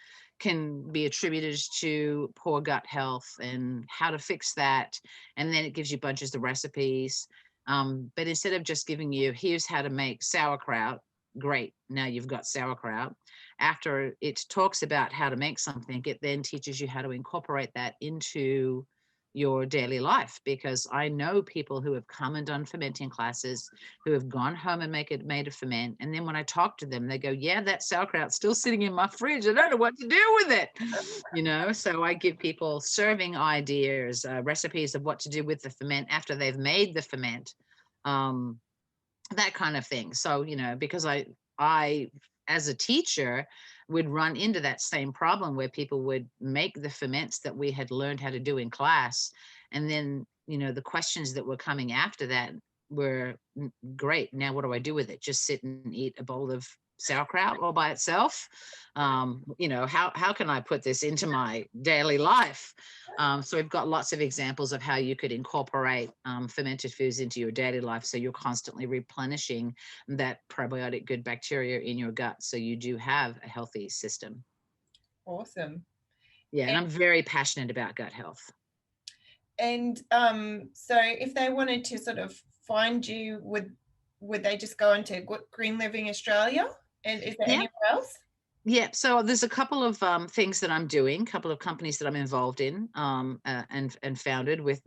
can be attributed to poor gut health and how to fix that. And then it gives you bunches of recipes. But instead of just giving you, here's how to make sauerkraut, great, now you've got sauerkraut. After it talks about how to make something, it then teaches you how to incorporate that into your daily life, because I know people who have come and done fermenting classes, who have gone home and made a ferment, and then when I talk to them, they go, yeah, that sauerkraut's still sitting in my fridge, I don't know what to do with it. So I give people serving ideas, recipes of what to do with the ferment after they've made the ferment, that kind of thing. So because I as a teacher would run into that same problem where people would make the ferments that we had learned how to do in class, and then the questions that were coming after that were, great, now what do I do with it? Just sit and eat a bowl of sauerkraut all by itself? How can I put this into my daily life? So we've got lots of examples of how you could incorporate fermented foods into your daily life, so you're constantly replenishing that probiotic good bacteria in your gut, so you do have a healthy system. Awesome. Yeah, and I'm very passionate about gut health. And so if they wanted to sort of find you, would they just go into Green Living Australia? And is there Yeah. anywhere else? Yeah, so there's a couple of things that I'm doing, a couple of companies that I'm involved in, and founded with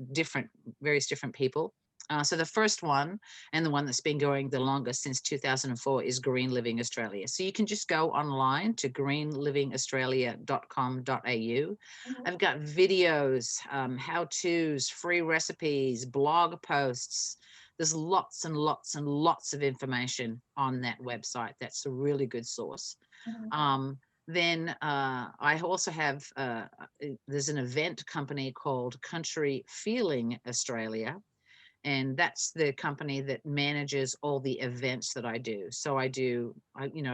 various different people. So the first one, and the one that's been going the longest, since 2004, is Green Living Australia. So you can just go online to greenlivingaustralia.com.au. I've got videos, how-tos, free recipes, blog posts. There's lots and lots and lots of information on that website. That's a really good source. Then I also have, there's an event company called Country Feeling Australia, and that's the company that manages all the events that I do. So I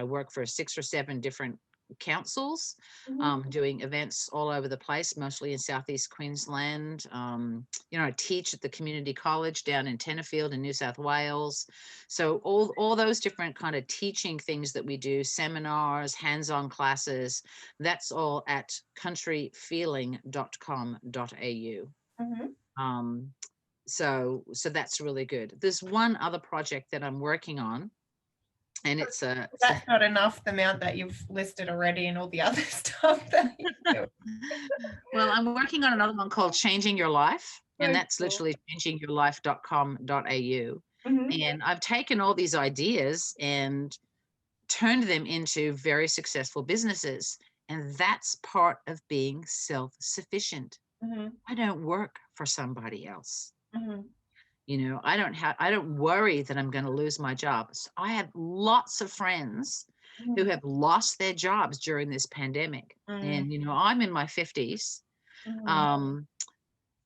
work for 6 or 7 different councils, Mhm. doing events all over the place, mostly in Southeast Queensland. I teach at the community college down in Tenterfield in New South Wales. So all those different kind of teaching things that we do, seminars, hands-on classes, that's all at countryfeeling.com.au. Mhm. Um, so that's really good. There's one other project that I'm working on, and That's not enough, the amount that you've listed already and all the other stuff that you do. well, I'm working on another one called Changing Your Life, and So that's cool. literally changingyourlife.com.au. Mhm. And I've taken all these ideas and turned them into very successful businesses. And that's part of being self-sufficient. Mhm. I don't work for somebody else. Mhm. I don't worry that I'm going to lose my job. So I have lots of friends who Mhm. have lost their jobs during this pandemic. Mm. And, I'm in my 50s. Mhm. Um,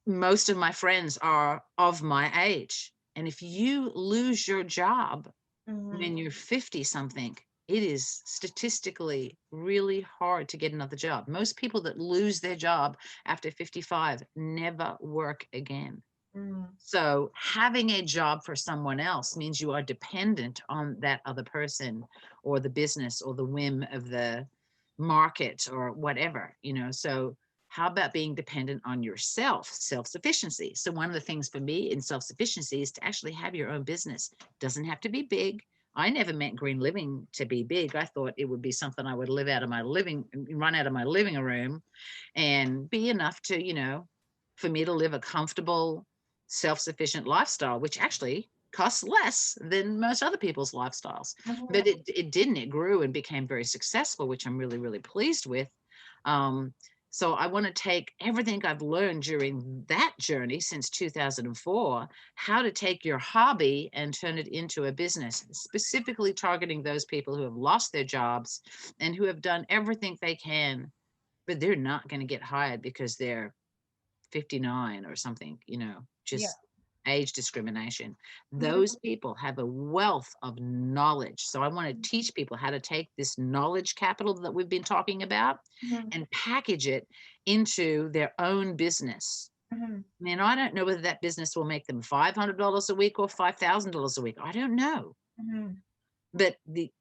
Most of my friends are of my age. And if you lose your job Mhm. when you're 50 something, it is statistically really hard to get another job. Most people that lose their job after 55 never work again. Mm. So having a job for someone else means you are dependent on that other person or the business or the whim of the market or whatever, So how about being dependent on yourself, self-sufficiency? So one of the things for me in self-sufficiency is to actually have your own business. Doesn't have to be big. I never meant green living to be big. I thought it would be something I would run out of my living room and be enough to, for me to live a comfortable, self-sufficient lifestyle, which actually costs less than most other people's lifestyles. Mhm. But it didn't. It grew and became very successful, which I'm really, really pleased with. So I want to take everything I've learned during that journey since 2004, how to take your hobby and turn it into a business, specifically targeting those people who have lost their jobs and who have done everything they can, but they're not going to get hired because they're 59 or something, Yeah. just age discrimination. Mhm. Those people have a wealth of knowledge. So I want to teach people how to take this knowledge capital that we've been talking about Mhm. and package it into their own business. Mhm. I mean, I don't know whether that business will make them $500 a week or $5,000 a week. I don't know. Mhm. But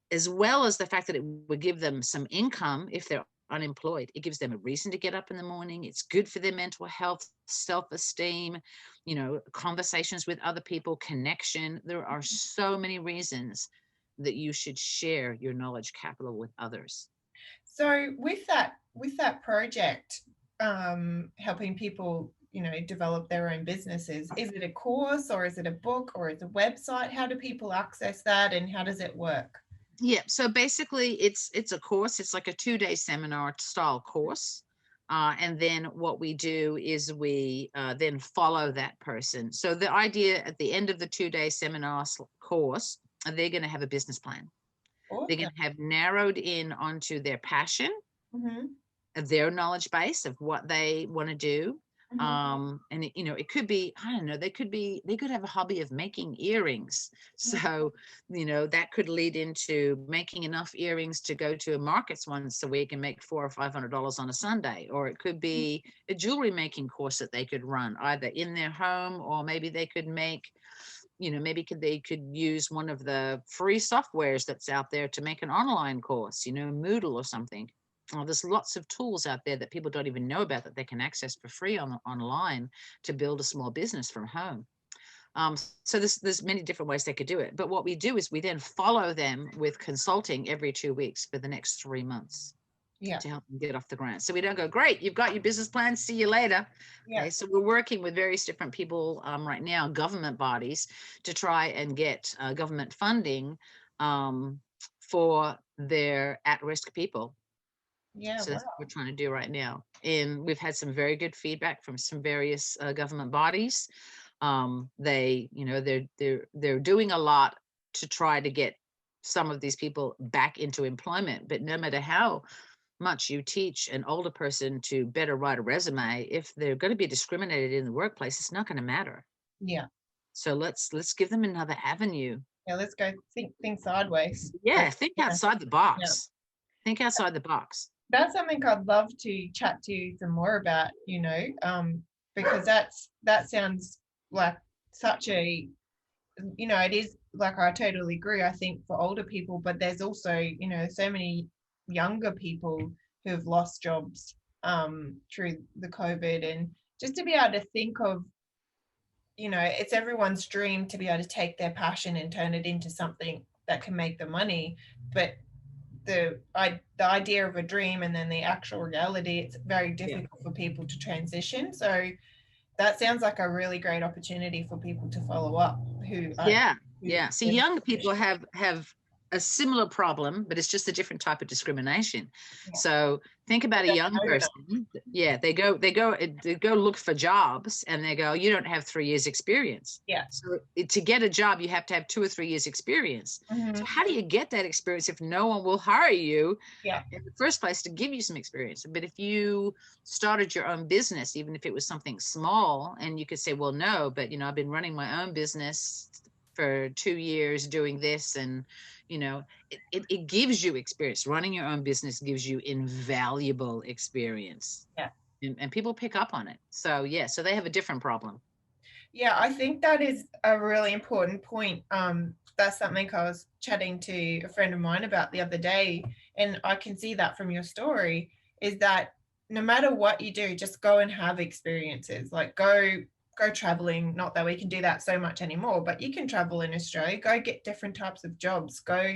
as well as the fact that it would give them some income if they're unemployed, it gives them a reason to get up in the morning. It's good for their mental health, self-esteem, conversations with other people, connection. There are so many reasons that you should share your knowledge capital with others. So with that project, helping people, develop their own businesses, is it a course or is it a book or is it a website? How do people access that and how does it work? Yeah, so basically it's a course. It's like a 2-day seminar style course. And then what we do is we then follow that person. So the idea at the end of the 2-day seminar course, they're going to have a business plan. They're going Awesome. to have narrowed in onto their passion, Mhm. of their knowledge base of what they want to do. Mhm. And it could be, I don't know, they could have a hobby of making earrings. So, that could lead into making enough earrings to go to a markets once a week and make $400 or $500 on a Sunday. Or it could be a jewelry making course that they could run either in their home, or maybe they could make, they could use one of the free softwares that's out there to make an online course, Moodle or something. There's lots of tools out there that people don't even know about that they can access for free online to build a small business from home. So there's many different ways they could do it. But what we do is we then follow them with consulting every 2 weeks for the next 3 months Yeah. to help them get off the ground. So we don't go, great, you've got your business plan, see you later. Yeah. Okay, so we're working with various different people right now, government bodies, to try and get government funding for their at-risk people. Yeah. So Wow. that's what we're trying to do right now. And we've had some very good feedback from some various government bodies. They're doing a lot to try to get some of these people back into employment. But no matter how much you teach an older person to better write a resume, if they're going to be discriminated in the workplace, it's not going to matter. Yeah. So let's give them another avenue. Yeah. Let's go think sideways. Yeah, think Yeah. outside the Yeah. box. Think outside the box. That's something I'd love to chat to you some more about, because that sounds like such a, it is like, I totally agree, I think for older people, but there's also, so many younger people who have lost jobs through the COVID, and just to be able to think of, it's everyone's dream to be able to take their passion and turn it into something that can make them money, but the idea of a dream and then the actual reality, it's very difficult for people to transition. So that sounds like a really great opportunity for people to follow up who See, young people have a similar problem, but it's just a different type of discrimination. So think about a young person. They go look for jobs, and they go, you don't have 3 years experience. So to get a job, you have to have 2 or 3 years experience. So how do you get that experience if no one will hire you in the first place to give you some experience? But if you started your own business, even if it was something small, and you could say, well, no, but I've been running my own business for 2 years doing this, and it gives you experience. Running your own business gives you invaluable experience. And people pick up on it. So so they have a different problem. I think that is a really important point. That's something I was chatting to a friend of mine about the other day, and I can see that from your story, is that no matter what you do, just go and have experiences. Like go traveling. Not that we can do that so much anymore, but you can travel in Australia. Go get different types of jobs. Go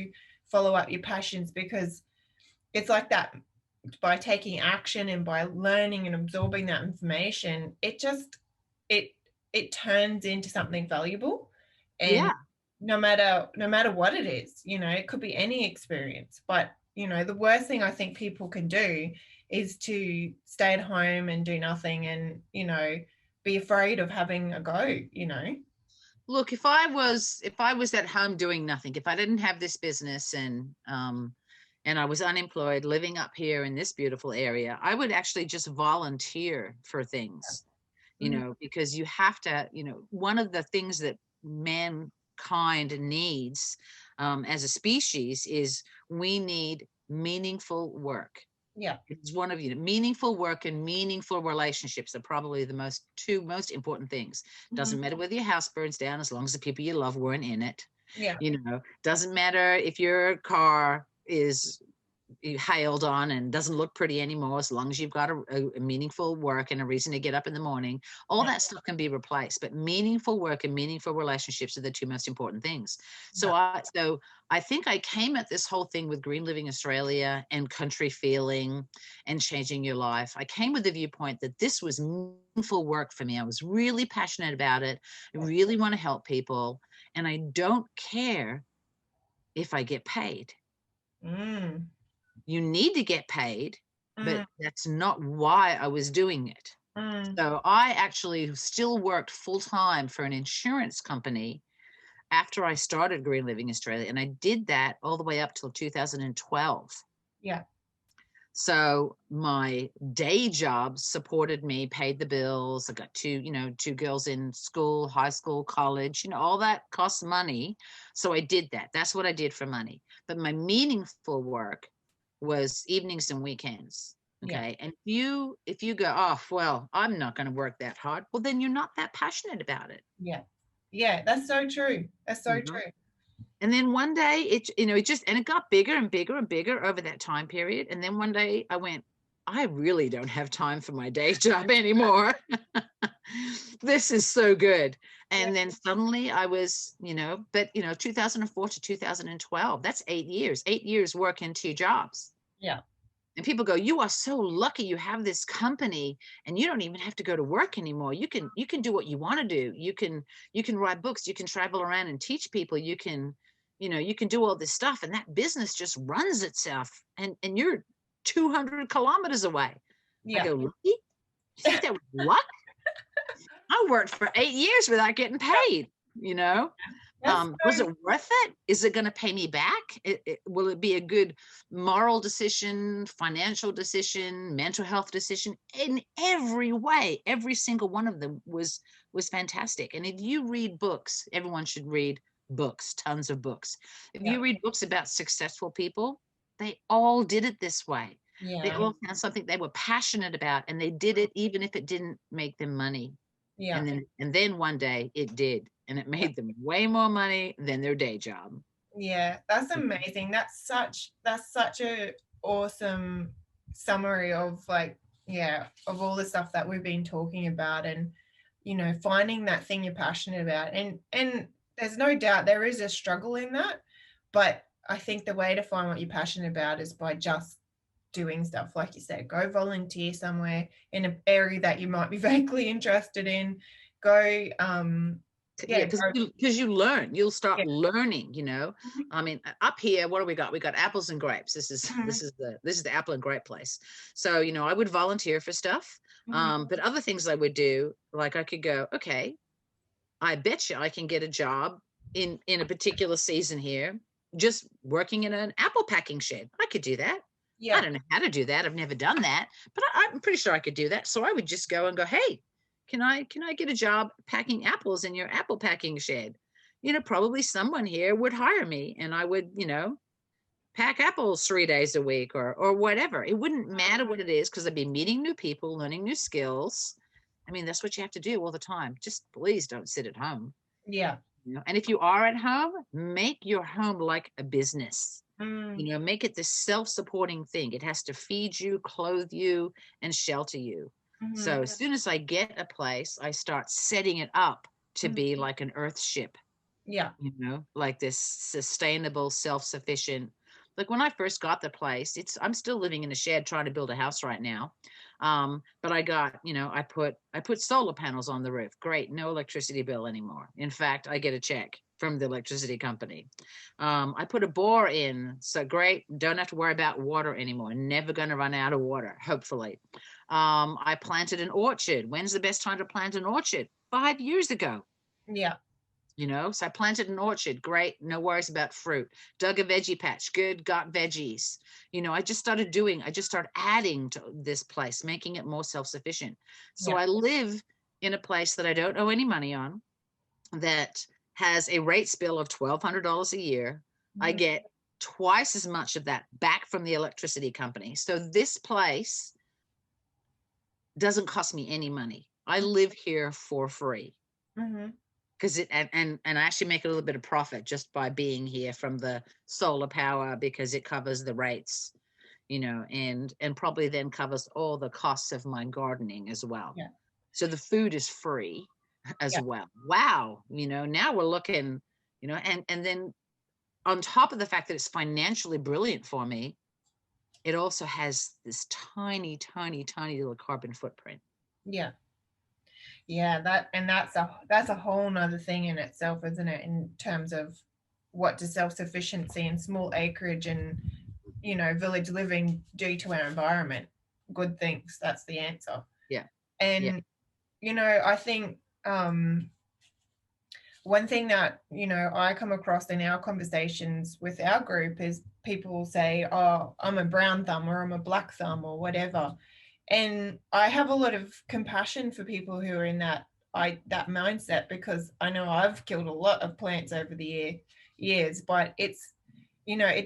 follow up your passions, because it's like that. By taking action and by learning and absorbing that information, it turns into something valuable. And no matter what it is, it could be any experience. But the worst thing I think people can do is to stay at home and do nothing, and be afraid of having a go. Look, if I was at home doing nothing, if I didn't have this business, and I was unemployed, living up here in this beautiful area, I would actually just volunteer for things, because you have to, one of the things that mankind needs as a species is we need meaningful work. It's one of meaningful work and meaningful relationships are probably the two most important things. Doesn't matter whether your house burns down, as long as the people you love weren't in it. Doesn't matter if your car is hailed on and doesn't look pretty anymore, as long as you've got a meaningful work and a reason to get up in the morning. All that stuff can be replaced, but meaningful work and meaningful relationships are the two most important things. So I think I came at this whole thing with Green Living Australia and country feeling and changing your life. I came with the viewpoint that this was meaningful work for me. I was really passionate about it. I really want to help people, and I don't care if I get paid. You need to get paid, but that's not why I was doing it. So I actually still worked full-time for an insurance company after I started Green Living Australia, and I did that all the way up till 2012. So my day job supported me, paid the bills. I got two girls in school, high school, college, all that costs money. So I did that. That's what I did for money. But my meaningful work was evenings and weekends. Okay. And if you go, oh, well, I'm not going to work that hard. Well, then you're not that passionate about it. That's so true. That's so true. And then one day it got bigger and bigger and bigger over that time period. And then one day I went, I really don't have time for my day job anymore. This is so good. And then suddenly I was, 2004 to 2012, that's 8 years working 2 jobs. And people go, you are so lucky you have this company and you don't even have to go to work anymore. You can do what you want to do. You can write books, you can travel around and teach people, you can do all this stuff, and that business just runs itself, and you're 200 kilometers away. I go, lucky? You think that was luck? I worked for 8 years without getting paid, was it worth it? Is it going to pay me back? Will it be a good moral decision, financial decision, mental health decision? In every way, every single one of them was fantastic. And if you read books, everyone should read books, tons of books. If you read books about successful people, they all did it this way. They Yeah. all found something they were passionate about, and they did it even if it didn't make them money. Yeah. And then one day it did, and it Yeah. made them way more money than their day job. Yeah. That's amazing. That's such a awesome summary of like, yeah, of all the stuff that we've been talking about, and finding that thing you're passionate about. And there's no doubt there is a struggle in that, but I think the way to find what you're passionate about is by just doing stuff. Like you said, go volunteer somewhere in an area that you might be vaguely interested in. Go Yeah, yeah, because go, you learn, you'll yeah. start learning. Mhm. I mean, up here, what do we got? We got apples and grapes. This is Mhm. this is the apple and grape place. So I would volunteer for stuff. Mhm. But other things I would do, like I could go, okay, I bet you I can get a job in a particular season here, just working in an apple packing shed. I could do that. I Yeah. don't know how to do that. I've never done that, but I'm pretty sure I could do that. So I would just go and go, hey, can I get a job packing apples in your apple packing shed? Probably someone here would hire me, and I would, pack apples 3 days a week or whatever. It wouldn't matter what it is, because I'd be meeting new people, learning new skills. I mean, that's what you have to do all the time. Just please don't sit at home. Yeah. And if you are at home, make your home like a business. Mm. Make it this self-supporting thing. It has to feed you, clothe you, and shelter you. Mhm. So as soon as I get a place, I start setting it up to Mhm. be like an earth ship, Yeah. like this sustainable, self-sufficient. Like when I first got the place, I'm still living in a shed trying to build a house right now. But I got, I put solar panels on the roof. Great, no electricity bill anymore. In fact, I get a check from the electricity company. I put a bore in, so great, don't have to worry about water anymore. Never going to run out of water, hopefully. I planted an orchard. When's the best time to plant an orchard? 5 years ago. Yeah. So I planted an orchard. Great. No worries about fruit. Dug a veggie patch. Good. Got veggies. I just started adding to this place, making it more self-sufficient. So Yeah. I live in a place that I don't owe any money on, that has a rates bill of $1,200 a year. I Mhm. get twice as much of that back from the electricity company. So this place doesn't cost me any money. I live here for free, Mhm. because and I actually make a little bit of profit just by being here from the solar power, because it covers the rates, and probably then covers all the costs of my gardening as well. Yeah. So the food is free as Yeah. well. Wow. Now we're looking, and then on top of the fact that it's financially brilliant for me, it also has this tiny, tiny, tiny little carbon footprint. Yeah. Yeah, that's a whole nother thing in itself, isn't it? In terms of what does self-sufficiency and small acreage and village living do to our environment? Good things. That's the answer. Yeah. Yeah. And I think one thing that I come across in our conversations with our group is people will say, oh, I'm a brown thumb or I'm a black thumb or whatever, and I have a lot of compassion for people who are in that mindset, because I know I've killed a lot of plants over the years, but it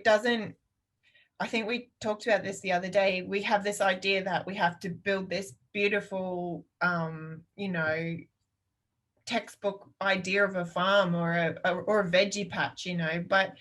doesn't. I think we talked about this the other day. We have this idea that we have to build this beautiful textbook idea of a farm or a veggie patch, but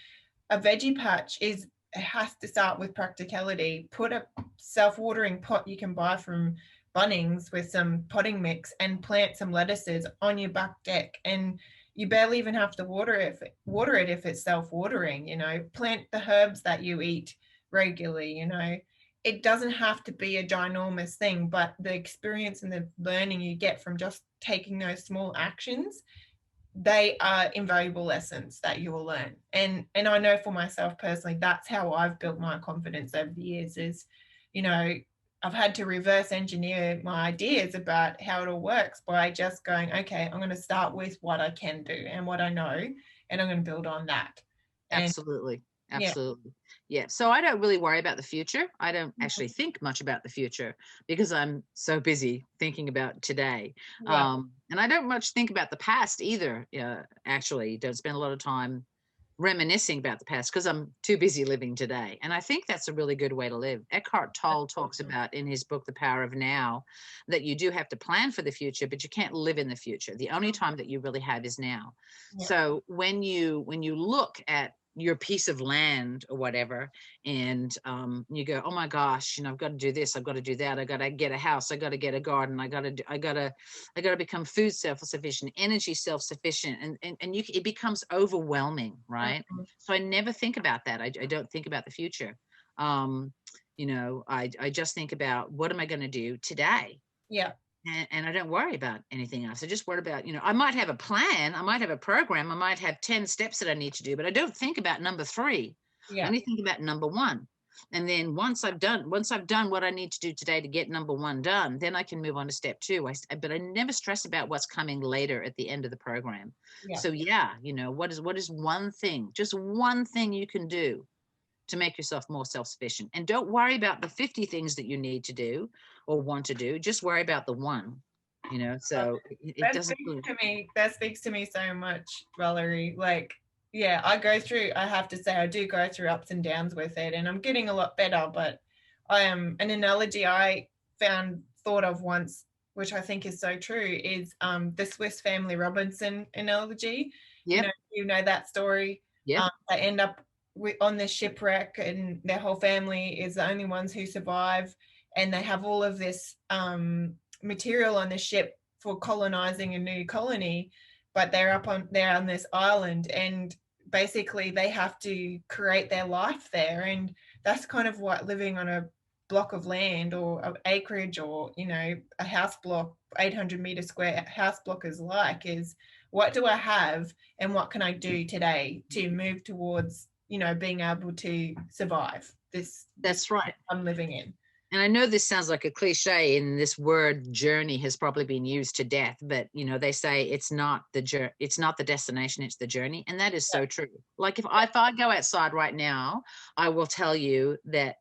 a veggie patch it has to start with practicality. Put a self-watering pot you can buy from Bunnings with some potting mix and plant some lettuces on your back deck, and you barely even have to water it if it's self-watering. Plant the herbs that you eat regularly. It doesn't have to be a ginormous thing, but the experience and the learning you get from just taking those small actions, they are invaluable lessons that you will learn. And I know for myself personally, that's how I've built my confidence over the years is, I've had to reverse engineer my ideas about how it all works by just going, okay, I'm going to start with what I can do and what I know, and I'm going to build on that. And Absolutely. yeah. Absolutely. Yeah. So I don't really worry about the future. I don't actually think much about the future, because I'm so busy thinking about today. Yeah. And I don't much think about the past either. Actually, don't spend a lot of time reminiscing about the past because I'm too busy living today. And I think that's a really good way to live. Eckhart Tolle talks about in his book, The Power of Now, that you do have to plan for the future, but you can't live in the future. The only time that you really have is now. Yeah. So when you look at your piece of land or whatever, and you go, oh my gosh, I've got to do this, I've got to do that, I got to get a house, I got to get a garden, I got to become food self-sufficient, energy self-sufficient, and it becomes overwhelming, right? Mhm. So I never think about that. I don't think about the future. I just think about what am I going to do today? Yeah. And I don't worry about anything else. I just worry about, I might have a plan, I might have a program, I might have 10 steps that I need to do, but I don't think about number 3. I Yeah. only think about number 1. And then once I've done what I need to do today to get number 1 done, then I can move on to step 2. But I never stress about what's coming later at the end of the program. Yeah. So yeah, what is one thing, just one thing you can do to make yourself more self-sufficient? And don't worry about the 50 things that you need to do or want to do. Just worry about the one, so it That doesn't. speaks to me. That speaks to me so much, Valerie. Like, yeah, I have to say, I do go through ups and downs with it, and I'm getting a lot better. But I am an analogy I thought of once, which I think is so true, is the Swiss Family Robinson analogy. Yep. You know that story. Yep. They end up on this shipwreck, and their whole family is the only ones who survive, and they have all of this material on the ship for colonizing a new colony, but they're on this island, and basically they have to create their life there. And that's kind of what living on a block of land or an acreage, or a house block, 800-meter square house block is like, is what do I have and what can I do today to move towards being able to survive this. That's right. I'm living in. And I know this sounds like a cliche, and this word journey has probably been used to death, but they say it's not the destination, it's the journey. And that is so true. Like if I go outside right now, I will tell you that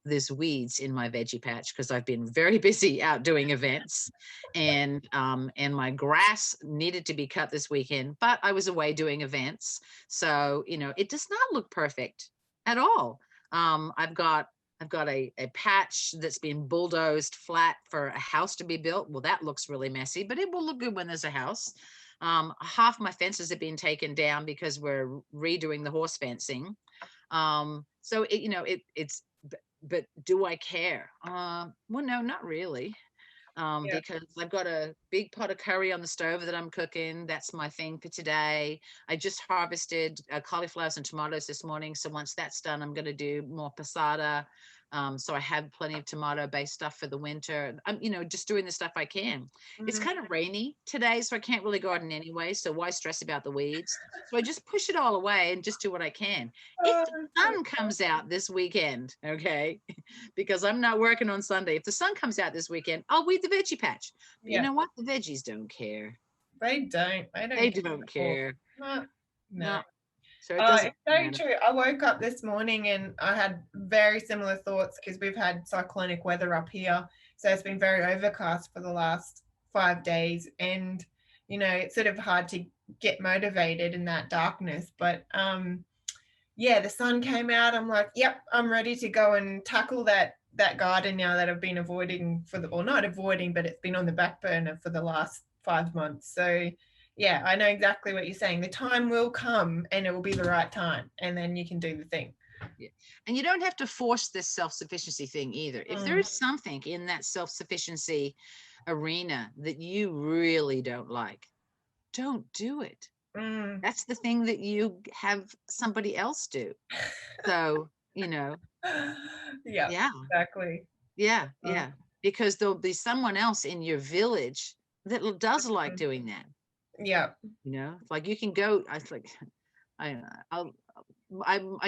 there's weeds in my veggie patch because I've been very busy out doing events, and my grass needed to be cut this weekend, but I was away doing events. So, it does not look perfect at all. I've got a patch that's been bulldozed flat for a house to be built. Well, that looks really messy, but it will look good when there's a house. Half my fences have been taken down because we're redoing the horse fencing. So it's, but do I care? Well, no, not really. Because I've got a big pot of curry on the stove that I'm cooking. That's my thing for today. I just harvested cauliflowers and tomatoes this morning. So once that's done, I'm going to do more passata. So I have plenty of tomato-based stuff for the winter. I'm, just doing the stuff I can. Mm-hmm. It's kind of rainy today, so I can't really garden anyway. So why stress about the weeds? So I just push it all away and just do what I can. If the sun comes out this weekend, okay, because I'm not working on Sunday. If the sun comes out this weekend, I'll weed the veggie patch. But you know what? The veggies don't care. They don't. They don't care. No. So it's so true. I woke up this morning and I had very similar thoughts because we've had cyclonic weather up here. So it's been very overcast for the last 5 days. And, it's sort of hard to get motivated in that darkness. But, the sun came out. I'm like, yep, I'm ready to go and tackle that garden now that I've been avoiding not avoiding, but it's been on the back burner for the last 5 months. So yeah, I know exactly what you're saying. The time will come and it will be the right time, and then you can do the thing. Yeah. And you don't have to force this self-sufficiency thing either. If there is something in that self-sufficiency arena that you really don't like, don't do it. That's the thing that you have somebody else do. So, Yeah, exactly. Yeah. Because there'll be someone else in your village that does like doing that. Yeah. Like you can go, I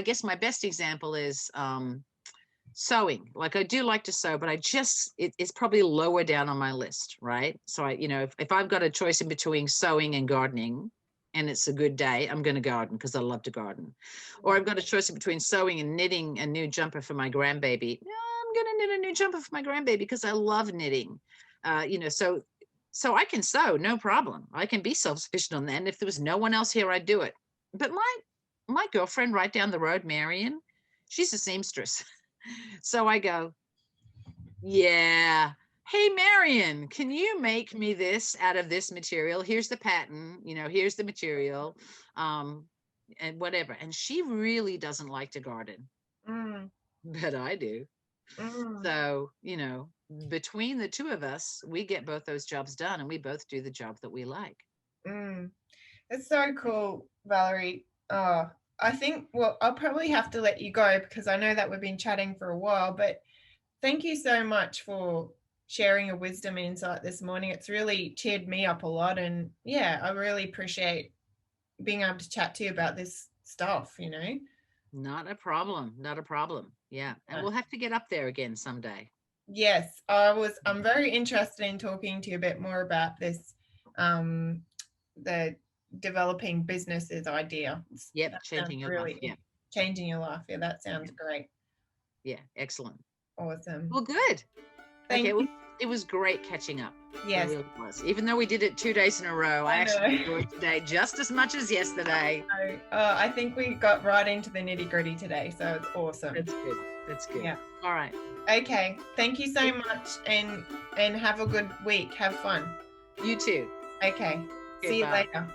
guess my best example is sewing. Like I do like to sew, but it's probably lower down on my list, right? So if I've got a choice in between sewing and gardening and it's a good day, I'm going to garden because I love to garden. Or I've got a choice in between sewing and knitting a new jumper for my grandbaby. I'm going to knit a new jumper for my grandbaby because I love knitting. So I can sew, no problem. I can be self-sufficient on that. And if there was no one else here, I'd do it. But my girlfriend right down the road, Marion, she's a seamstress. So I go, yeah. Hey, Marion, can you make me this out of this material? Here's the pattern, here's the material, and whatever. And she really doesn't like to garden, but I do. So, between the two of us, we get both those jobs done, and we both do the job that we like. It's so cool, Valerie. I think, well, I'll probably have to let you go because I know that we've been chatting for a while, but thank you so much for sharing your wisdom and insight this morning. It's really cheered me up a lot. And yeah, I really appreciate being able to chat to you about this stuff, Not a problem. Not a problem. Yeah. And we'll have to get up there again someday. Yes, I'm very interested in talking to you a bit more about this, the developing businesses idea. Yep, changing your life. Yeah. Changing your life. Yeah, that sounds great. Yeah, excellent. Awesome. Well, good. Thank you. Well, it was great catching up. Yes. It really was. Even though we did it 2 days in a row, I actually enjoyed today just as much as yesterday. I think we got right into the nitty-gritty today, so it's awesome. That's good. Yeah. All right. Okay. Thank you so much, and have a good week. Have fun. You too. Okay. See you later.